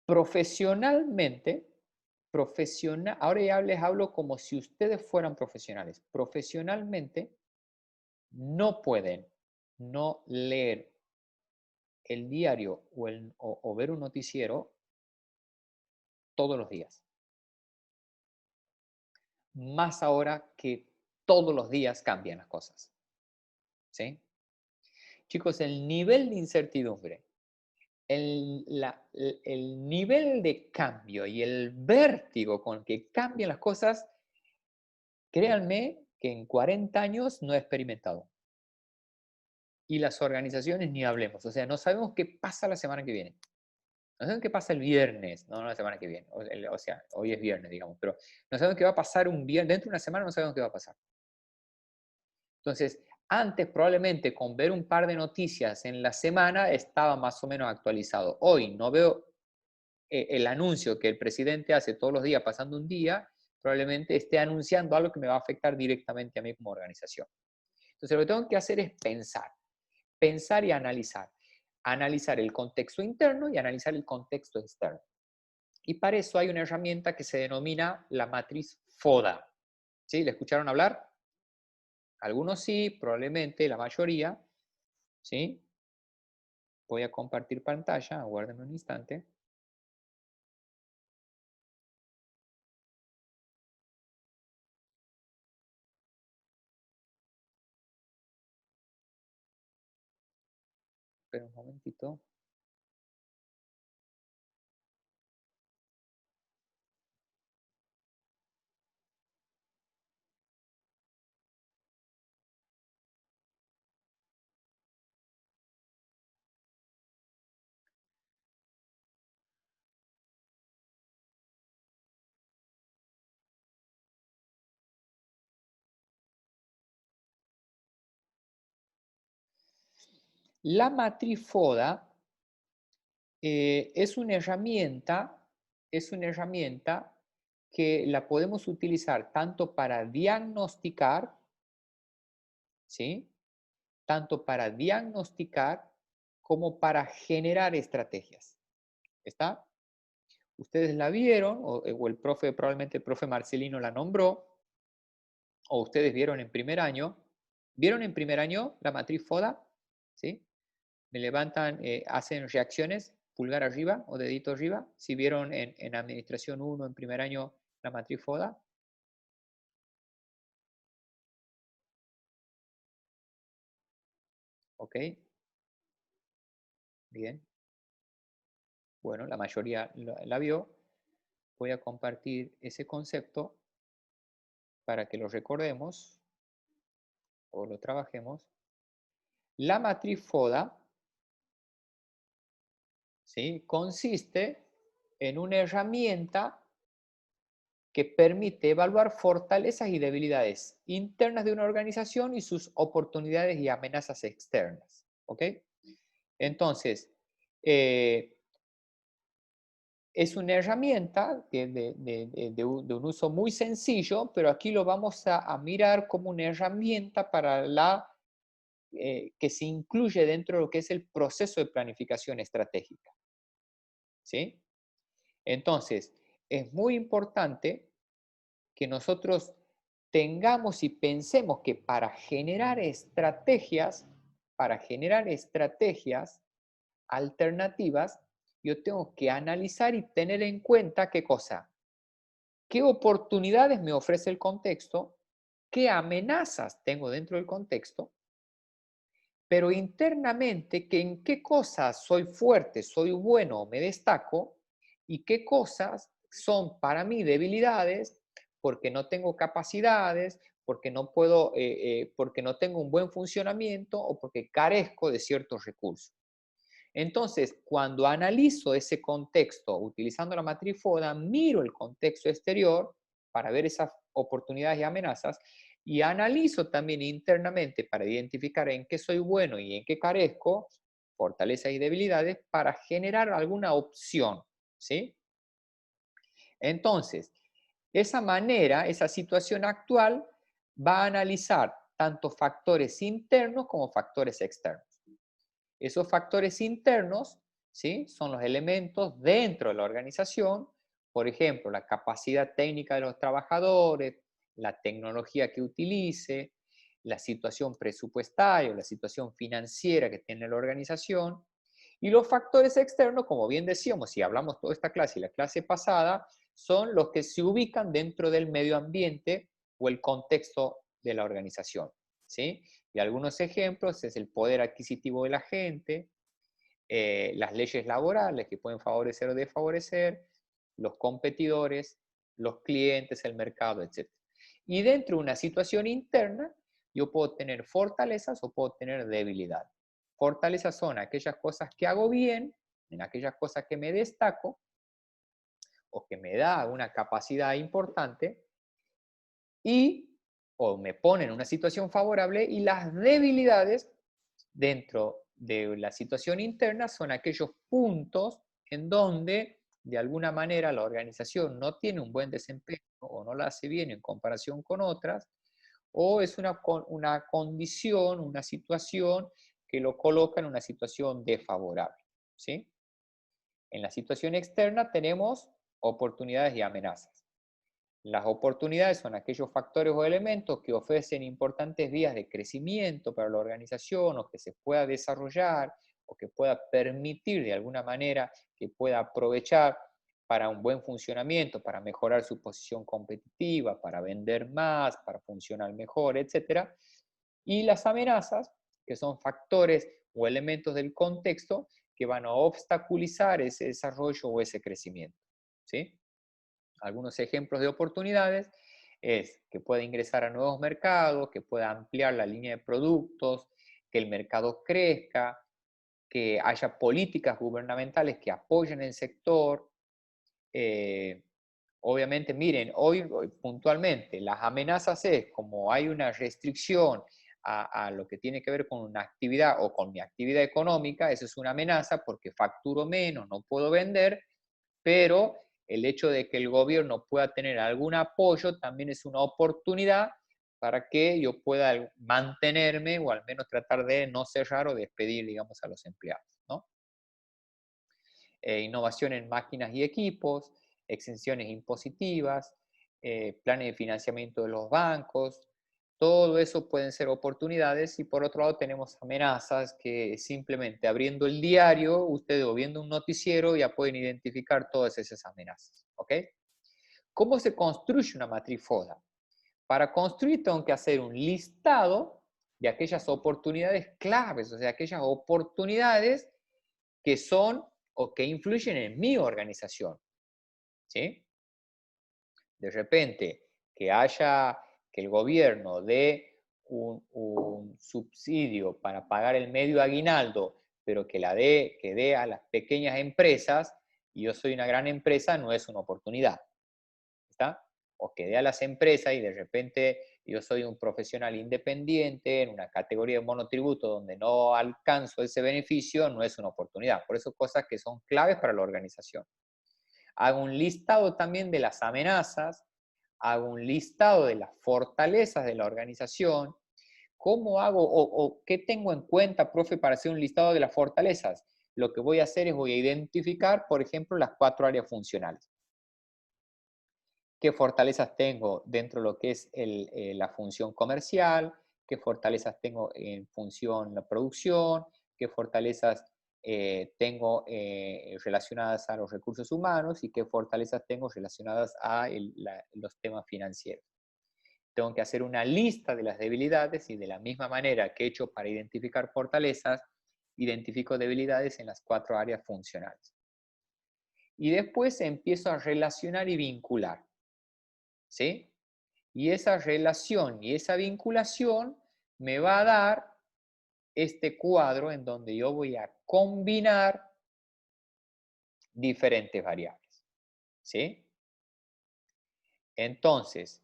profesionalmente, ahora ya les hablo como si ustedes fueran profesionales. Profesionalmente, no pueden no leer el diario o ver un noticiero todos los días. Más ahora que todos los días cambian las cosas. ¿Sí? Chicos, el nivel de incertidumbre, el nivel de cambio y el vértigo con que cambian las cosas, créanme que en 40 años no he experimentado. Y las organizaciones ni hablemos. O sea, no sabemos qué pasa la semana que viene. No sabemos qué pasa el viernes, no la semana que viene. O sea, hoy es viernes, digamos, pero no sabemos qué va a pasar un viernes. Dentro de una semana no sabemos qué va a pasar. Entonces, antes probablemente con ver un par de noticias en la semana estaba más o menos actualizado. Hoy no veo el anuncio que el presidente hace todos los días pasando un día, probablemente esté anunciando algo que me va a afectar directamente a mí como organización. Entonces, lo que tengo que hacer es pensar y analizar. Analizar el contexto interno y analizar el contexto externo. Y para eso hay una herramienta que se denomina la matriz FODA. ¿Sí? ¿Le escucharon hablar? Algunos sí, probablemente la mayoría. ¿Sí? Voy a compartir pantalla, aguárdenme un instante. Espera un momentito. La matriz FODA es una herramienta que la podemos utilizar tanto para diagnosticar, ¿sí? Tanto para diagnosticar como para generar estrategias. ¿Está? Ustedes la vieron, o el profe, probablemente el profe Marcelino la nombró, o ustedes vieron en primer año. ¿Vieron en primer año la matriz FODA? ¿Sí? Me levantan, hacen reacciones, pulgar arriba o dedito arriba. Si vieron en Administración 1 en primer año la matriz FODA. ¿Ok? Bien. Bueno, la mayoría la vio. Voy a compartir ese concepto para que lo recordemos o lo trabajemos. La matriz FODA, ¿sí?, consiste en una herramienta que permite evaluar fortalezas y debilidades internas de una organización y sus oportunidades y amenazas externas. ¿Ok? Entonces, es una herramienta de un uso muy sencillo, pero aquí lo vamos a mirar como una herramienta para que se incluye dentro de lo que es el proceso de planificación estratégica. ¿Sí? Entonces, es muy importante que nosotros tengamos y pensemos que para generar estrategias alternativas, yo tengo que analizar y tener en cuenta qué cosa, qué oportunidades me ofrece el contexto, qué amenazas tengo dentro del contexto, pero internamente que en qué cosas soy fuerte, soy bueno, me destaco, y qué cosas son para mí debilidades porque no tengo capacidades, porque no puedo, porque no tengo un buen funcionamiento o porque carezco de ciertos recursos. Entonces, cuando analizo ese contexto utilizando la matriz FODA, miro el contexto exterior para ver esas oportunidades y amenazas y analizo también internamente para identificar en qué soy bueno y en qué carezco, fortalezas y debilidades, para generar alguna opción, ¿sí? Entonces, esa manera, esa situación actual va a analizar tanto factores internos como factores externos. Esos factores internos, ¿sí?, son los elementos dentro de la organización, por ejemplo, la capacidad técnica de los trabajadores, la tecnología que utilice, la situación presupuestaria o la situación financiera que tiene la organización, Y los factores externos, como bien decíamos, si hablamos toda esta clase y la clase pasada, son los que se ubican dentro del medio ambiente o el contexto de la organización, ¿sí? Y algunos ejemplos es el poder adquisitivo de la gente, las leyes laborales que pueden favorecer o desfavorecer, los competidores, los clientes, el mercado, etc. Y dentro de una situación interna, yo puedo tener fortalezas o puedo tener debilidades. Fortalezas son aquellas cosas que hago bien, en aquellas cosas que me destaco o que me da una capacidad importante y o me ponen en una situación favorable, y las debilidades dentro de la situación interna son aquellos puntos en donde de alguna manera la organización no tiene un buen desempeño o no la hace bien en comparación con otras, o es una condición, una situación que lo coloca en una situación desfavorable, ¿sí? En la situación externa tenemos oportunidades y amenazas. Las oportunidades son aquellos factores o elementos que ofrecen importantes vías de crecimiento para la organización o que se pueda desarrollar o que pueda permitir de alguna manera que pueda aprovechar para un buen funcionamiento, para mejorar su posición competitiva, para vender más, para funcionar mejor, etc. Y las amenazas, que son factores o elementos del contexto que van a obstaculizar ese desarrollo o ese crecimiento, ¿sí? Algunos ejemplos de oportunidades es que pueda ingresar a nuevos mercados, que pueda ampliar la línea de productos, que el mercado crezca, que haya políticas gubernamentales que apoyen el sector. Eh, Obviamente, miren, hoy puntualmente, las amenazas es como hay una restricción a lo que tiene que ver con una actividad o con mi actividad económica, eso es una amenaza porque facturo menos, no puedo vender, pero el hecho de que el gobierno pueda tener algún apoyo también es una oportunidad para que yo pueda mantenerme o al menos tratar de no cerrar o despedir, digamos, a los empleados, ¿no? Innovación en máquinas y equipos, exenciones impositivas, planes de financiamiento de los bancos, todo eso pueden ser oportunidades. Y por otro lado tenemos amenazas que simplemente abriendo el diario, ustedes o viendo un noticiero ya pueden identificar todas esas amenazas, ¿ok? ¿Cómo se construye una matriz FODA? Para construir tengo que hacer un listado de aquellas oportunidades claves, o sea, aquellas oportunidades que son o que influyen en mi organización, ¿sí? De repente, que el gobierno dé un subsidio para pagar el medio aguinaldo, pero que dé a las pequeñas empresas, y yo soy una gran empresa, no es una oportunidad, ¿está? O que dé a las empresas y de repente yo soy un profesional independiente en una categoría de monotributo donde no alcanzo ese beneficio, no es una oportunidad. Por eso cosas que son claves para la organización. Hago un listado también de las amenazas, hago un listado de las fortalezas de la organización. ¿Cómo hago o qué tengo en cuenta, profe, para hacer un listado de las fortalezas? Lo que voy a hacer es voy a identificar, por ejemplo, las 4 áreas funcionales. ¿Qué fortalezas tengo dentro de lo que es la función comercial? ¿Qué fortalezas tengo en función de la producción? ¿Qué fortalezas tengo relacionadas a los recursos humanos? ¿Y qué fortalezas tengo relacionadas a los temas financieros? Tengo que hacer una lista de las debilidades y de la misma manera que he hecho para identificar fortalezas, identifico debilidades en las 4 áreas funcionales. Y después empiezo a relacionar y vincular, ¿sí? Y esa relación y esa vinculación me va a dar este cuadro en donde yo voy a combinar diferentes variables, ¿sí? Entonces,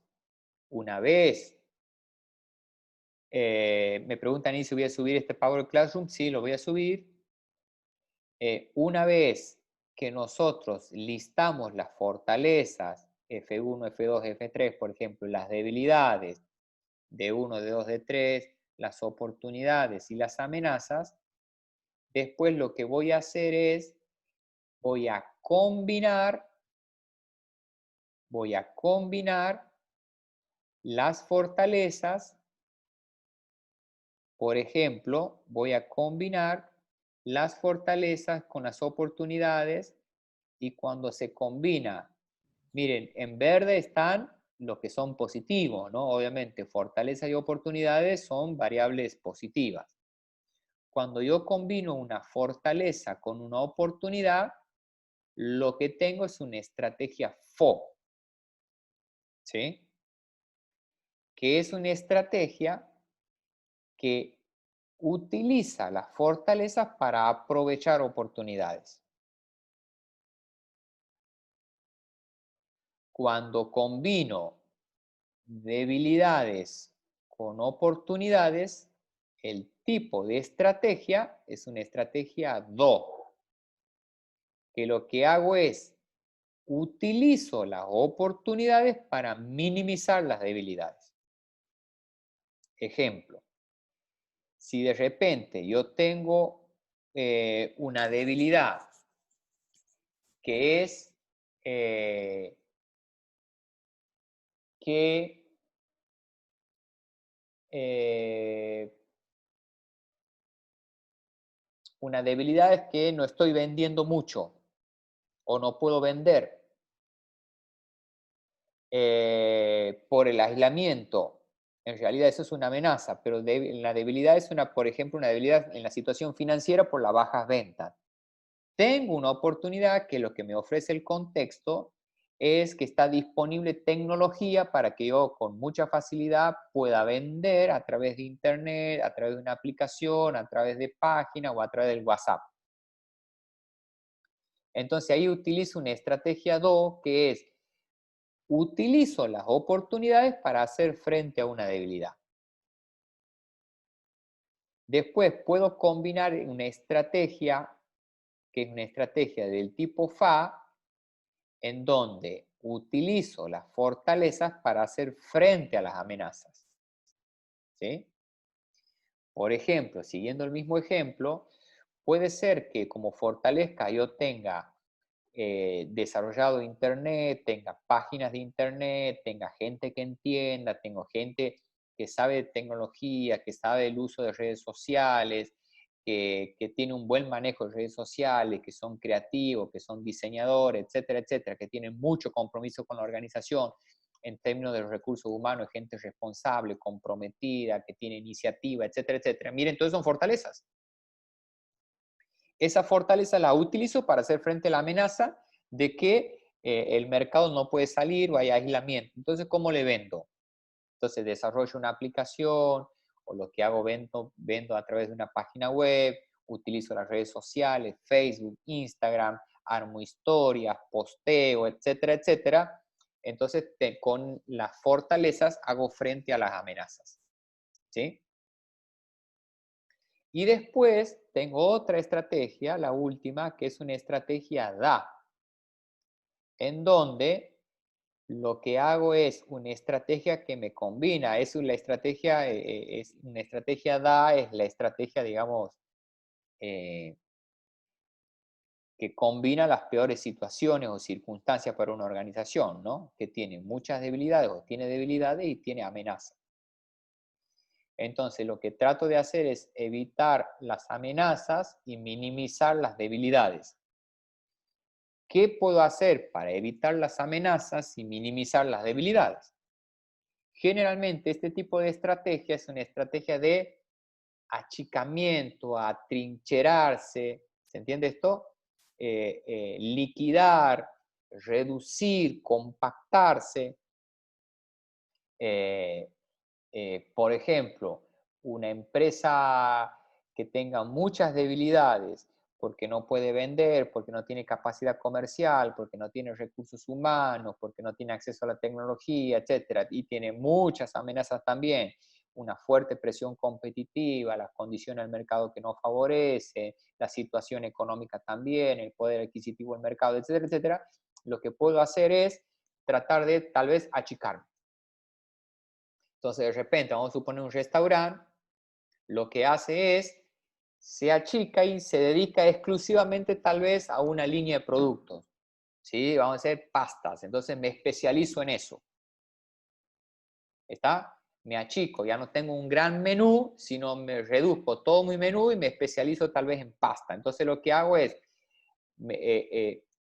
una vez, me preguntan si voy a subir este Power Classroom, sí, lo voy a subir. Una vez que nosotros listamos las fortalezas, F1, F2, F3, por ejemplo, las debilidades, D1, D2, D3, las oportunidades y las amenazas, después lo que voy a hacer es, voy a combinar las fortalezas. Por ejemplo, voy a combinar las fortalezas con las oportunidades y cuando se combina, miren, en verde están los que son positivos, ¿no? Obviamente, fortaleza y oportunidades son variables positivas. Cuando yo combino una fortaleza con una oportunidad, lo que tengo es una estrategia FO, ¿sí? Que es una estrategia que utiliza las fortalezas para aprovechar oportunidades. Cuando combino debilidades con oportunidades, el tipo de estrategia es una estrategia DO, que lo que hago es utilizo las oportunidades para minimizar las debilidades. Ejemplo, si de repente yo tengo una debilidad que es que una debilidad es que no estoy vendiendo mucho o no puedo vender por el aislamiento. En realidad eso es una amenaza, pero la debilidad es por ejemplo, una debilidad en la situación financiera por las bajas ventas. Tengo una oportunidad que lo que me ofrece el contexto es que está disponible tecnología para que yo con mucha facilidad pueda vender a través de internet, a través de una aplicación, a través de página o a través del WhatsApp. Entonces ahí utilizo una estrategia 2 que es utilizo las oportunidades para hacer frente a una debilidad. Después puedo combinar una estrategia que es una estrategia del tipo FA, en donde utilizo las fortalezas para hacer frente a las amenazas. ¿Sí? Por ejemplo, siguiendo el mismo ejemplo, puede ser que como fortaleza yo tenga desarrollado internet, tenga páginas de internet, tenga gente que entienda, tengo gente que sabe de tecnología, que sabe del uso de redes sociales, que tiene un buen manejo de redes sociales, que son creativos, que son diseñadores, etcétera, etcétera, que tienen mucho compromiso con la organización en términos de los recursos humanos, gente responsable, comprometida, que tiene iniciativa, etcétera, etcétera. Miren, todos son fortalezas. Esa fortaleza la utilizo para hacer frente a la amenaza de que el mercado no puede salir o hay aislamiento. Entonces, ¿cómo le vendo? Entonces, desarrollo una aplicación o lo que hago, vendo a través de una página web, utilizo las redes sociales, Facebook, Instagram, armo historias, posteo, etcétera, etcétera. Entonces, con las fortalezas hago frente a las amenazas. ¿Sí? Y después tengo otra estrategia, la última, que es una estrategia DA, en donde lo que hago es una estrategia que me combina. Es una estrategia DA, es la estrategia, digamos, que combina las peores situaciones o circunstancias para una organización, ¿no? Que tiene muchas debilidades o tiene debilidades y tiene amenazas. Entonces, lo que trato de hacer es evitar las amenazas y minimizar las debilidades. ¿Qué puedo hacer para evitar las amenazas y minimizar las debilidades? Generalmente, este tipo de estrategia es una estrategia de achicamiento, atrincherarse, ¿se entiende esto? Liquidar, reducir, compactarse. Por ejemplo, una empresa que tenga muchas debilidades porque no puede vender, porque no tiene capacidad comercial, porque no tiene recursos humanos, porque no tiene acceso a la tecnología, etcétera, y tiene muchas amenazas también, una fuerte presión competitiva, las condiciones del mercado que no favorece, la situación económica también, el poder adquisitivo del mercado, etcétera, etcétera, lo que puedo hacer es tratar de tal vez achicarme. Entonces, de repente, vamos a suponer un restaurante, lo que hace es, se achica y se dedica exclusivamente tal vez a una línea de productos. ¿Sí? Vamos a hacer pastas, entonces me especializo en eso. ¿Está? me achico, ya no tengo un gran menú, sino me reduzco todo mi menú y me especializo tal vez en pasta. Entonces lo que hago es,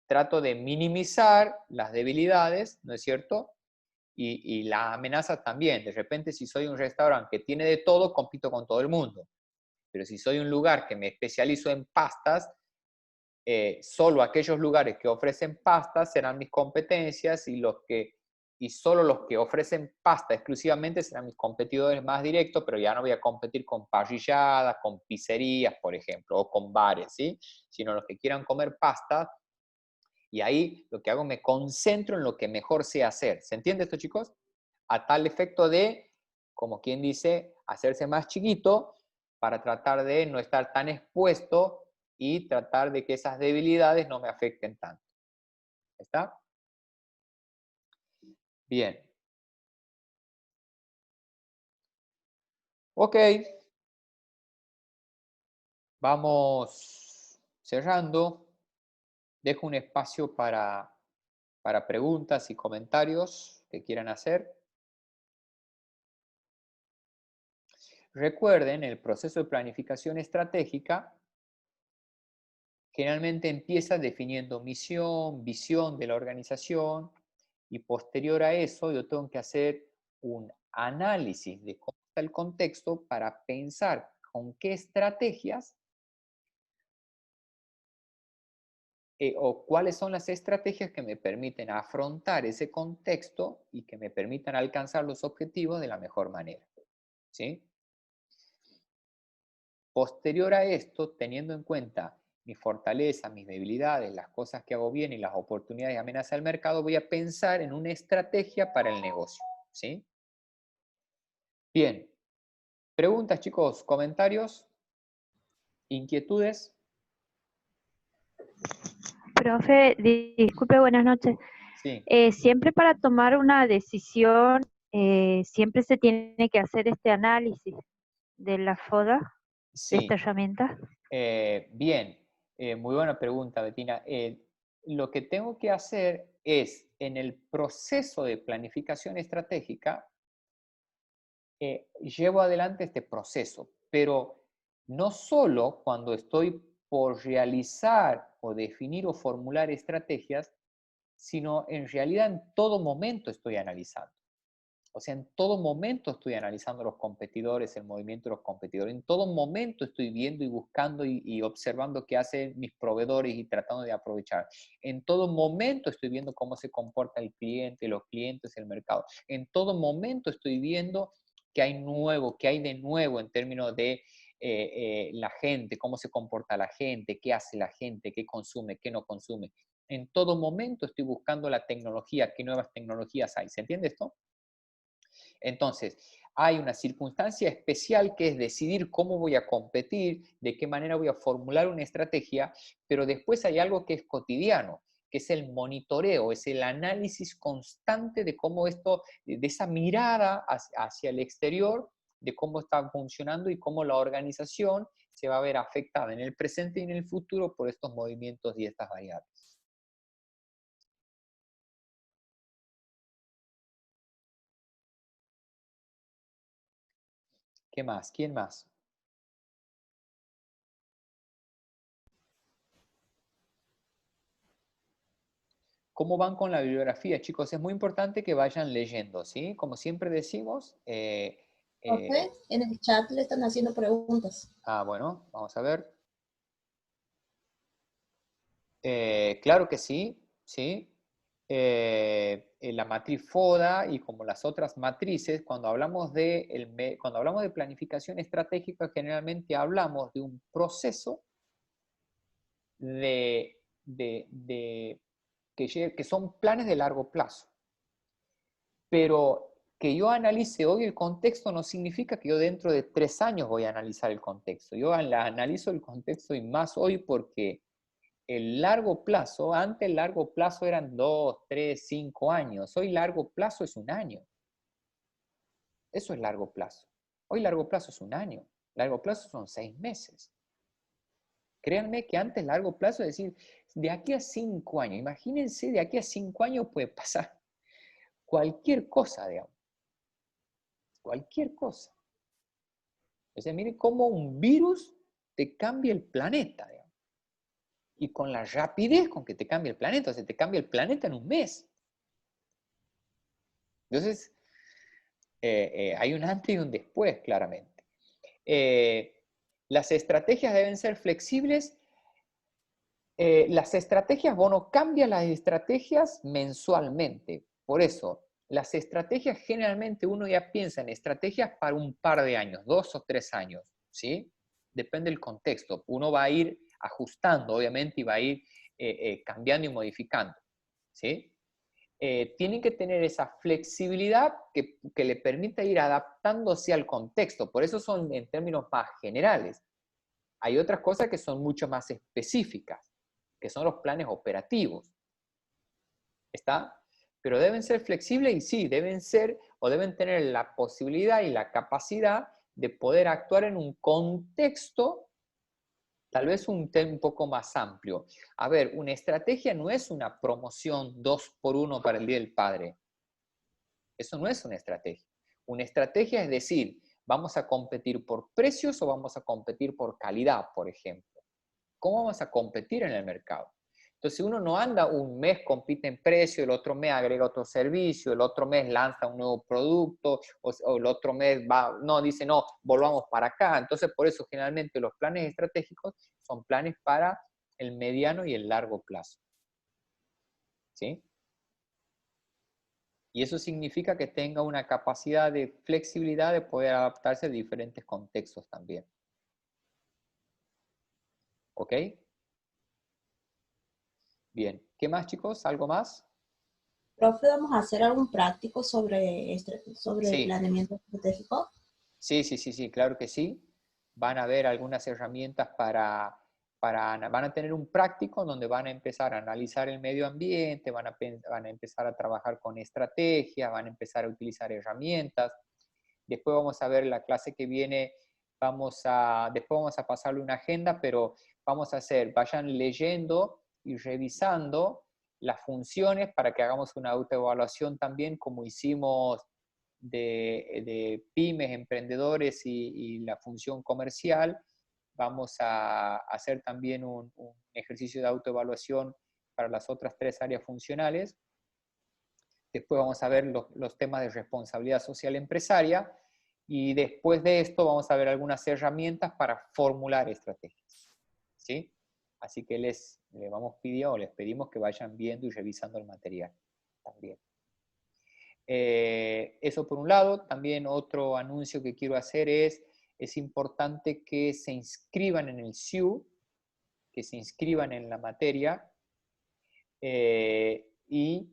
trato de minimizar las debilidades, ¿no es cierto? Y las amenazas también. De repente, si soy un restaurante que tiene de todo, compito con todo el mundo. Pero si soy un lugar que me especializo en pastas, solo aquellos lugares que ofrecen pastas serán mis competencias y solo los que ofrecen pasta exclusivamente serán mis competidores más directos, pero ya no voy a competir con parrilladas, con pizzerías, por ejemplo, o con bares, ¿sí? Sino los que quieran comer pasta. Y ahí lo que hago, me concentro en lo que mejor sé hacer. ¿Se entiende esto, chicos? A tal efecto de, como quien dice, hacerse más chiquito para tratar de no estar tan expuesto y tratar de que esas debilidades no me afecten tanto. ¿Está? Bien. Ok. Vamos cerrando. Dejo un espacio para preguntas y comentarios que quieran hacer. Recuerden, el proceso de planificación estratégica generalmente empieza definiendo misión, visión de la organización y posterior a eso yo tengo que hacer un análisis de cómo está el contexto para pensar con qué estrategias o cuáles son las estrategias que me permiten afrontar ese contexto y que me permitan alcanzar los objetivos de la mejor manera. ¿Sí? Posterior a esto, teniendo en cuenta mis fortalezas, mis debilidades, las cosas que hago bien y las oportunidades y amenazas del mercado, voy a pensar en una estrategia para el negocio. ¿Sí? Bien. Preguntas, chicos, comentarios, inquietudes. Profe, disculpe, buenas noches. Sí. Siempre para tomar una decisión, siempre se tiene que hacer este análisis de la FODA, de Sí. esta herramienta. Bien, muy buena pregunta, Bettina. Lo que tengo que hacer es, en el proceso de planificación estratégica, llevo adelante este proceso, pero no solo cuando estoy por realizar o definir o formular estrategias, sino en realidad en todo momento estoy analizando. O sea, en todo momento estoy analizando los competidores, el movimiento de los competidores. En todo momento estoy viendo y buscando y observando qué hacen mis proveedores y tratando de aprovechar. En todo momento estoy viendo cómo se comporta el cliente, los clientes, el mercado. En todo momento estoy viendo qué hay nuevo, qué hay de nuevo en términos de la gente, cómo se comporta la gente, qué hace la gente, qué consume, qué no consume. En todo momento estoy buscando la tecnología, qué nuevas tecnologías hay. ¿Se entiende esto? Entonces, hay una circunstancia especial que es decidir cómo voy a competir, de qué manera voy a formular una estrategia, pero después hay algo que es cotidiano, que es el monitoreo, es el análisis constante de cómo esto, de esa mirada hacia el exterior, de cómo está funcionando y cómo la organización se va a ver afectada en el presente y en el futuro por estos movimientos y estas variables. ¿Qué más? ¿Quién más? ¿Cómo van con la bibliografía, chicos? Es muy importante que vayan leyendo, ¿sí? Como siempre decimos. Profe, en el chat le están haciendo preguntas. Bueno, vamos a ver. Claro que sí, ¿sí? La matriz FODA y como las otras matrices, cuando hablamos de planificación estratégica, generalmente hablamos de un proceso que son planes de largo plazo. Pero que yo analice hoy el contexto no significa que yo dentro de 3 años voy a analizar el contexto. Yo analizo el contexto y más hoy porque el largo plazo, antes el largo plazo eran 2, 3, 5 años. Hoy largo plazo es un año. Eso es largo plazo. Hoy largo plazo es un año. Largo plazo son 6 meses. Créanme que antes largo plazo, es decir, de aquí a 5 años, imagínense, de aquí a 5 años puede pasar cualquier cosa, digamos. Cualquier cosa. Entonces, miren cómo un virus te cambia el planeta, digamos. Y con la rapidez con que te cambia el planeta, o sea, te cambia el planeta en un mes. Entonces, hay un antes y un después, claramente. Las estrategias deben ser flexibles. Las estrategias, Bono cambia las estrategias mensualmente. Por eso, las estrategias generalmente uno ya piensa en estrategias para un par de años, 2 o 3 años, ¿sí? Depende del contexto. Uno va a ir ajustando, obviamente, y va a ir cambiando y modificando, ¿sí? Tienen que tener esa flexibilidad que le permita ir adaptándose al contexto. Por eso son en términos más generales. Hay otras cosas que son mucho más específicas, que son los planes operativos. ¿Está? Pero deben ser flexibles y sí, deben ser o deben tener la posibilidad y la capacidad de poder actuar en un contexto, tal vez un poco más amplio. A ver, una estrategia no es una promoción 2x1 para el Día del Padre. Eso no es una estrategia. Una estrategia es decir, vamos a competir por precios o vamos a competir por calidad, por ejemplo. ¿Cómo vamos a competir en el mercado? Entonces, uno no anda un mes, compite en precio, el otro mes agrega otro servicio, el otro mes lanza un nuevo producto, o el otro mes va, no, dice, no, volvamos para acá. Entonces, por eso generalmente los planes estratégicos son planes para el mediano y el largo plazo. ¿Sí? Y eso significa que tenga una capacidad de flexibilidad de poder adaptarse a diferentes contextos también. ¿Ok? Bien. ¿Qué más, chicos? ¿Algo más? Profe, vamos a hacer algún práctico sobre Sí. planeamiento estratégico. Sí, claro que sí. Van a haber algunas herramientas van a tener un práctico donde van a empezar a analizar el medio ambiente, van a empezar a trabajar con estrategias, van a empezar a utilizar herramientas. Después vamos a ver la clase que viene, después vamos a pasarle una agenda, pero vamos a vayan leyendo y revisando las funciones para que hagamos una autoevaluación también, como hicimos de pymes, emprendedores y la función comercial. Vamos a hacer también un ejercicio de autoevaluación para las otras 3 áreas funcionales. Después vamos a ver los temas de responsabilidad social empresaria y después de esto vamos a ver algunas herramientas para formular estrategias. ¿Sí? Así que les pedimos que vayan viendo y revisando el material también. Eso por un lado. También otro anuncio que quiero hacer es importante que se inscriban en el SIU, que se inscriban en la materia, y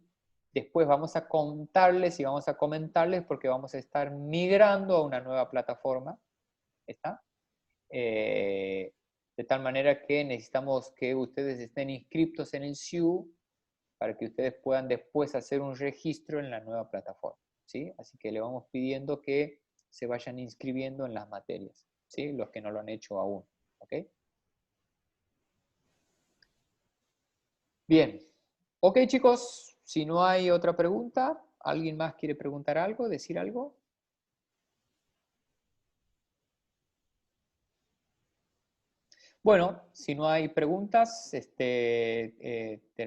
después vamos a contarles y vamos a comentarles porque vamos a estar migrando a una nueva plataforma, ¿está? De tal manera que necesitamos que ustedes estén inscritos en el SIU para que ustedes puedan después hacer un registro en la nueva plataforma, ¿sí? Así que le vamos pidiendo que se vayan inscribiendo en las materias, ¿sí? Los que no lo han hecho aún, ¿ok? Bien. Ok, chicos, si no hay otra pregunta, ¿alguien más quiere preguntar algo, decir algo? Bueno, si no hay preguntas,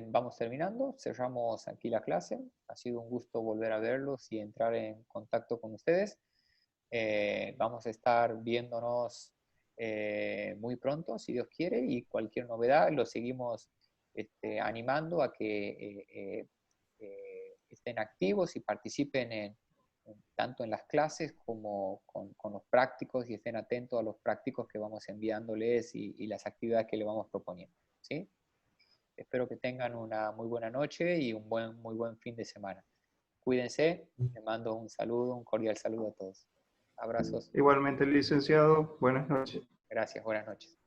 vamos terminando. Cerramos aquí la clase. Ha sido un gusto volver a verlos y entrar en contacto con ustedes. Vamos a estar viéndonos muy pronto, si Dios quiere, y cualquier novedad los seguimos animando a que estén activos y participen tanto en las clases como con los prácticos y estén atentos a los prácticos que vamos enviándoles y las actividades que les vamos proponiendo, ¿sí? Espero que tengan una muy buena noche y un muy buen fin de semana. Cuídense, les mando un saludo, un cordial saludo a todos. Abrazos. Igualmente, licenciado, buenas noches. Gracias, buenas noches.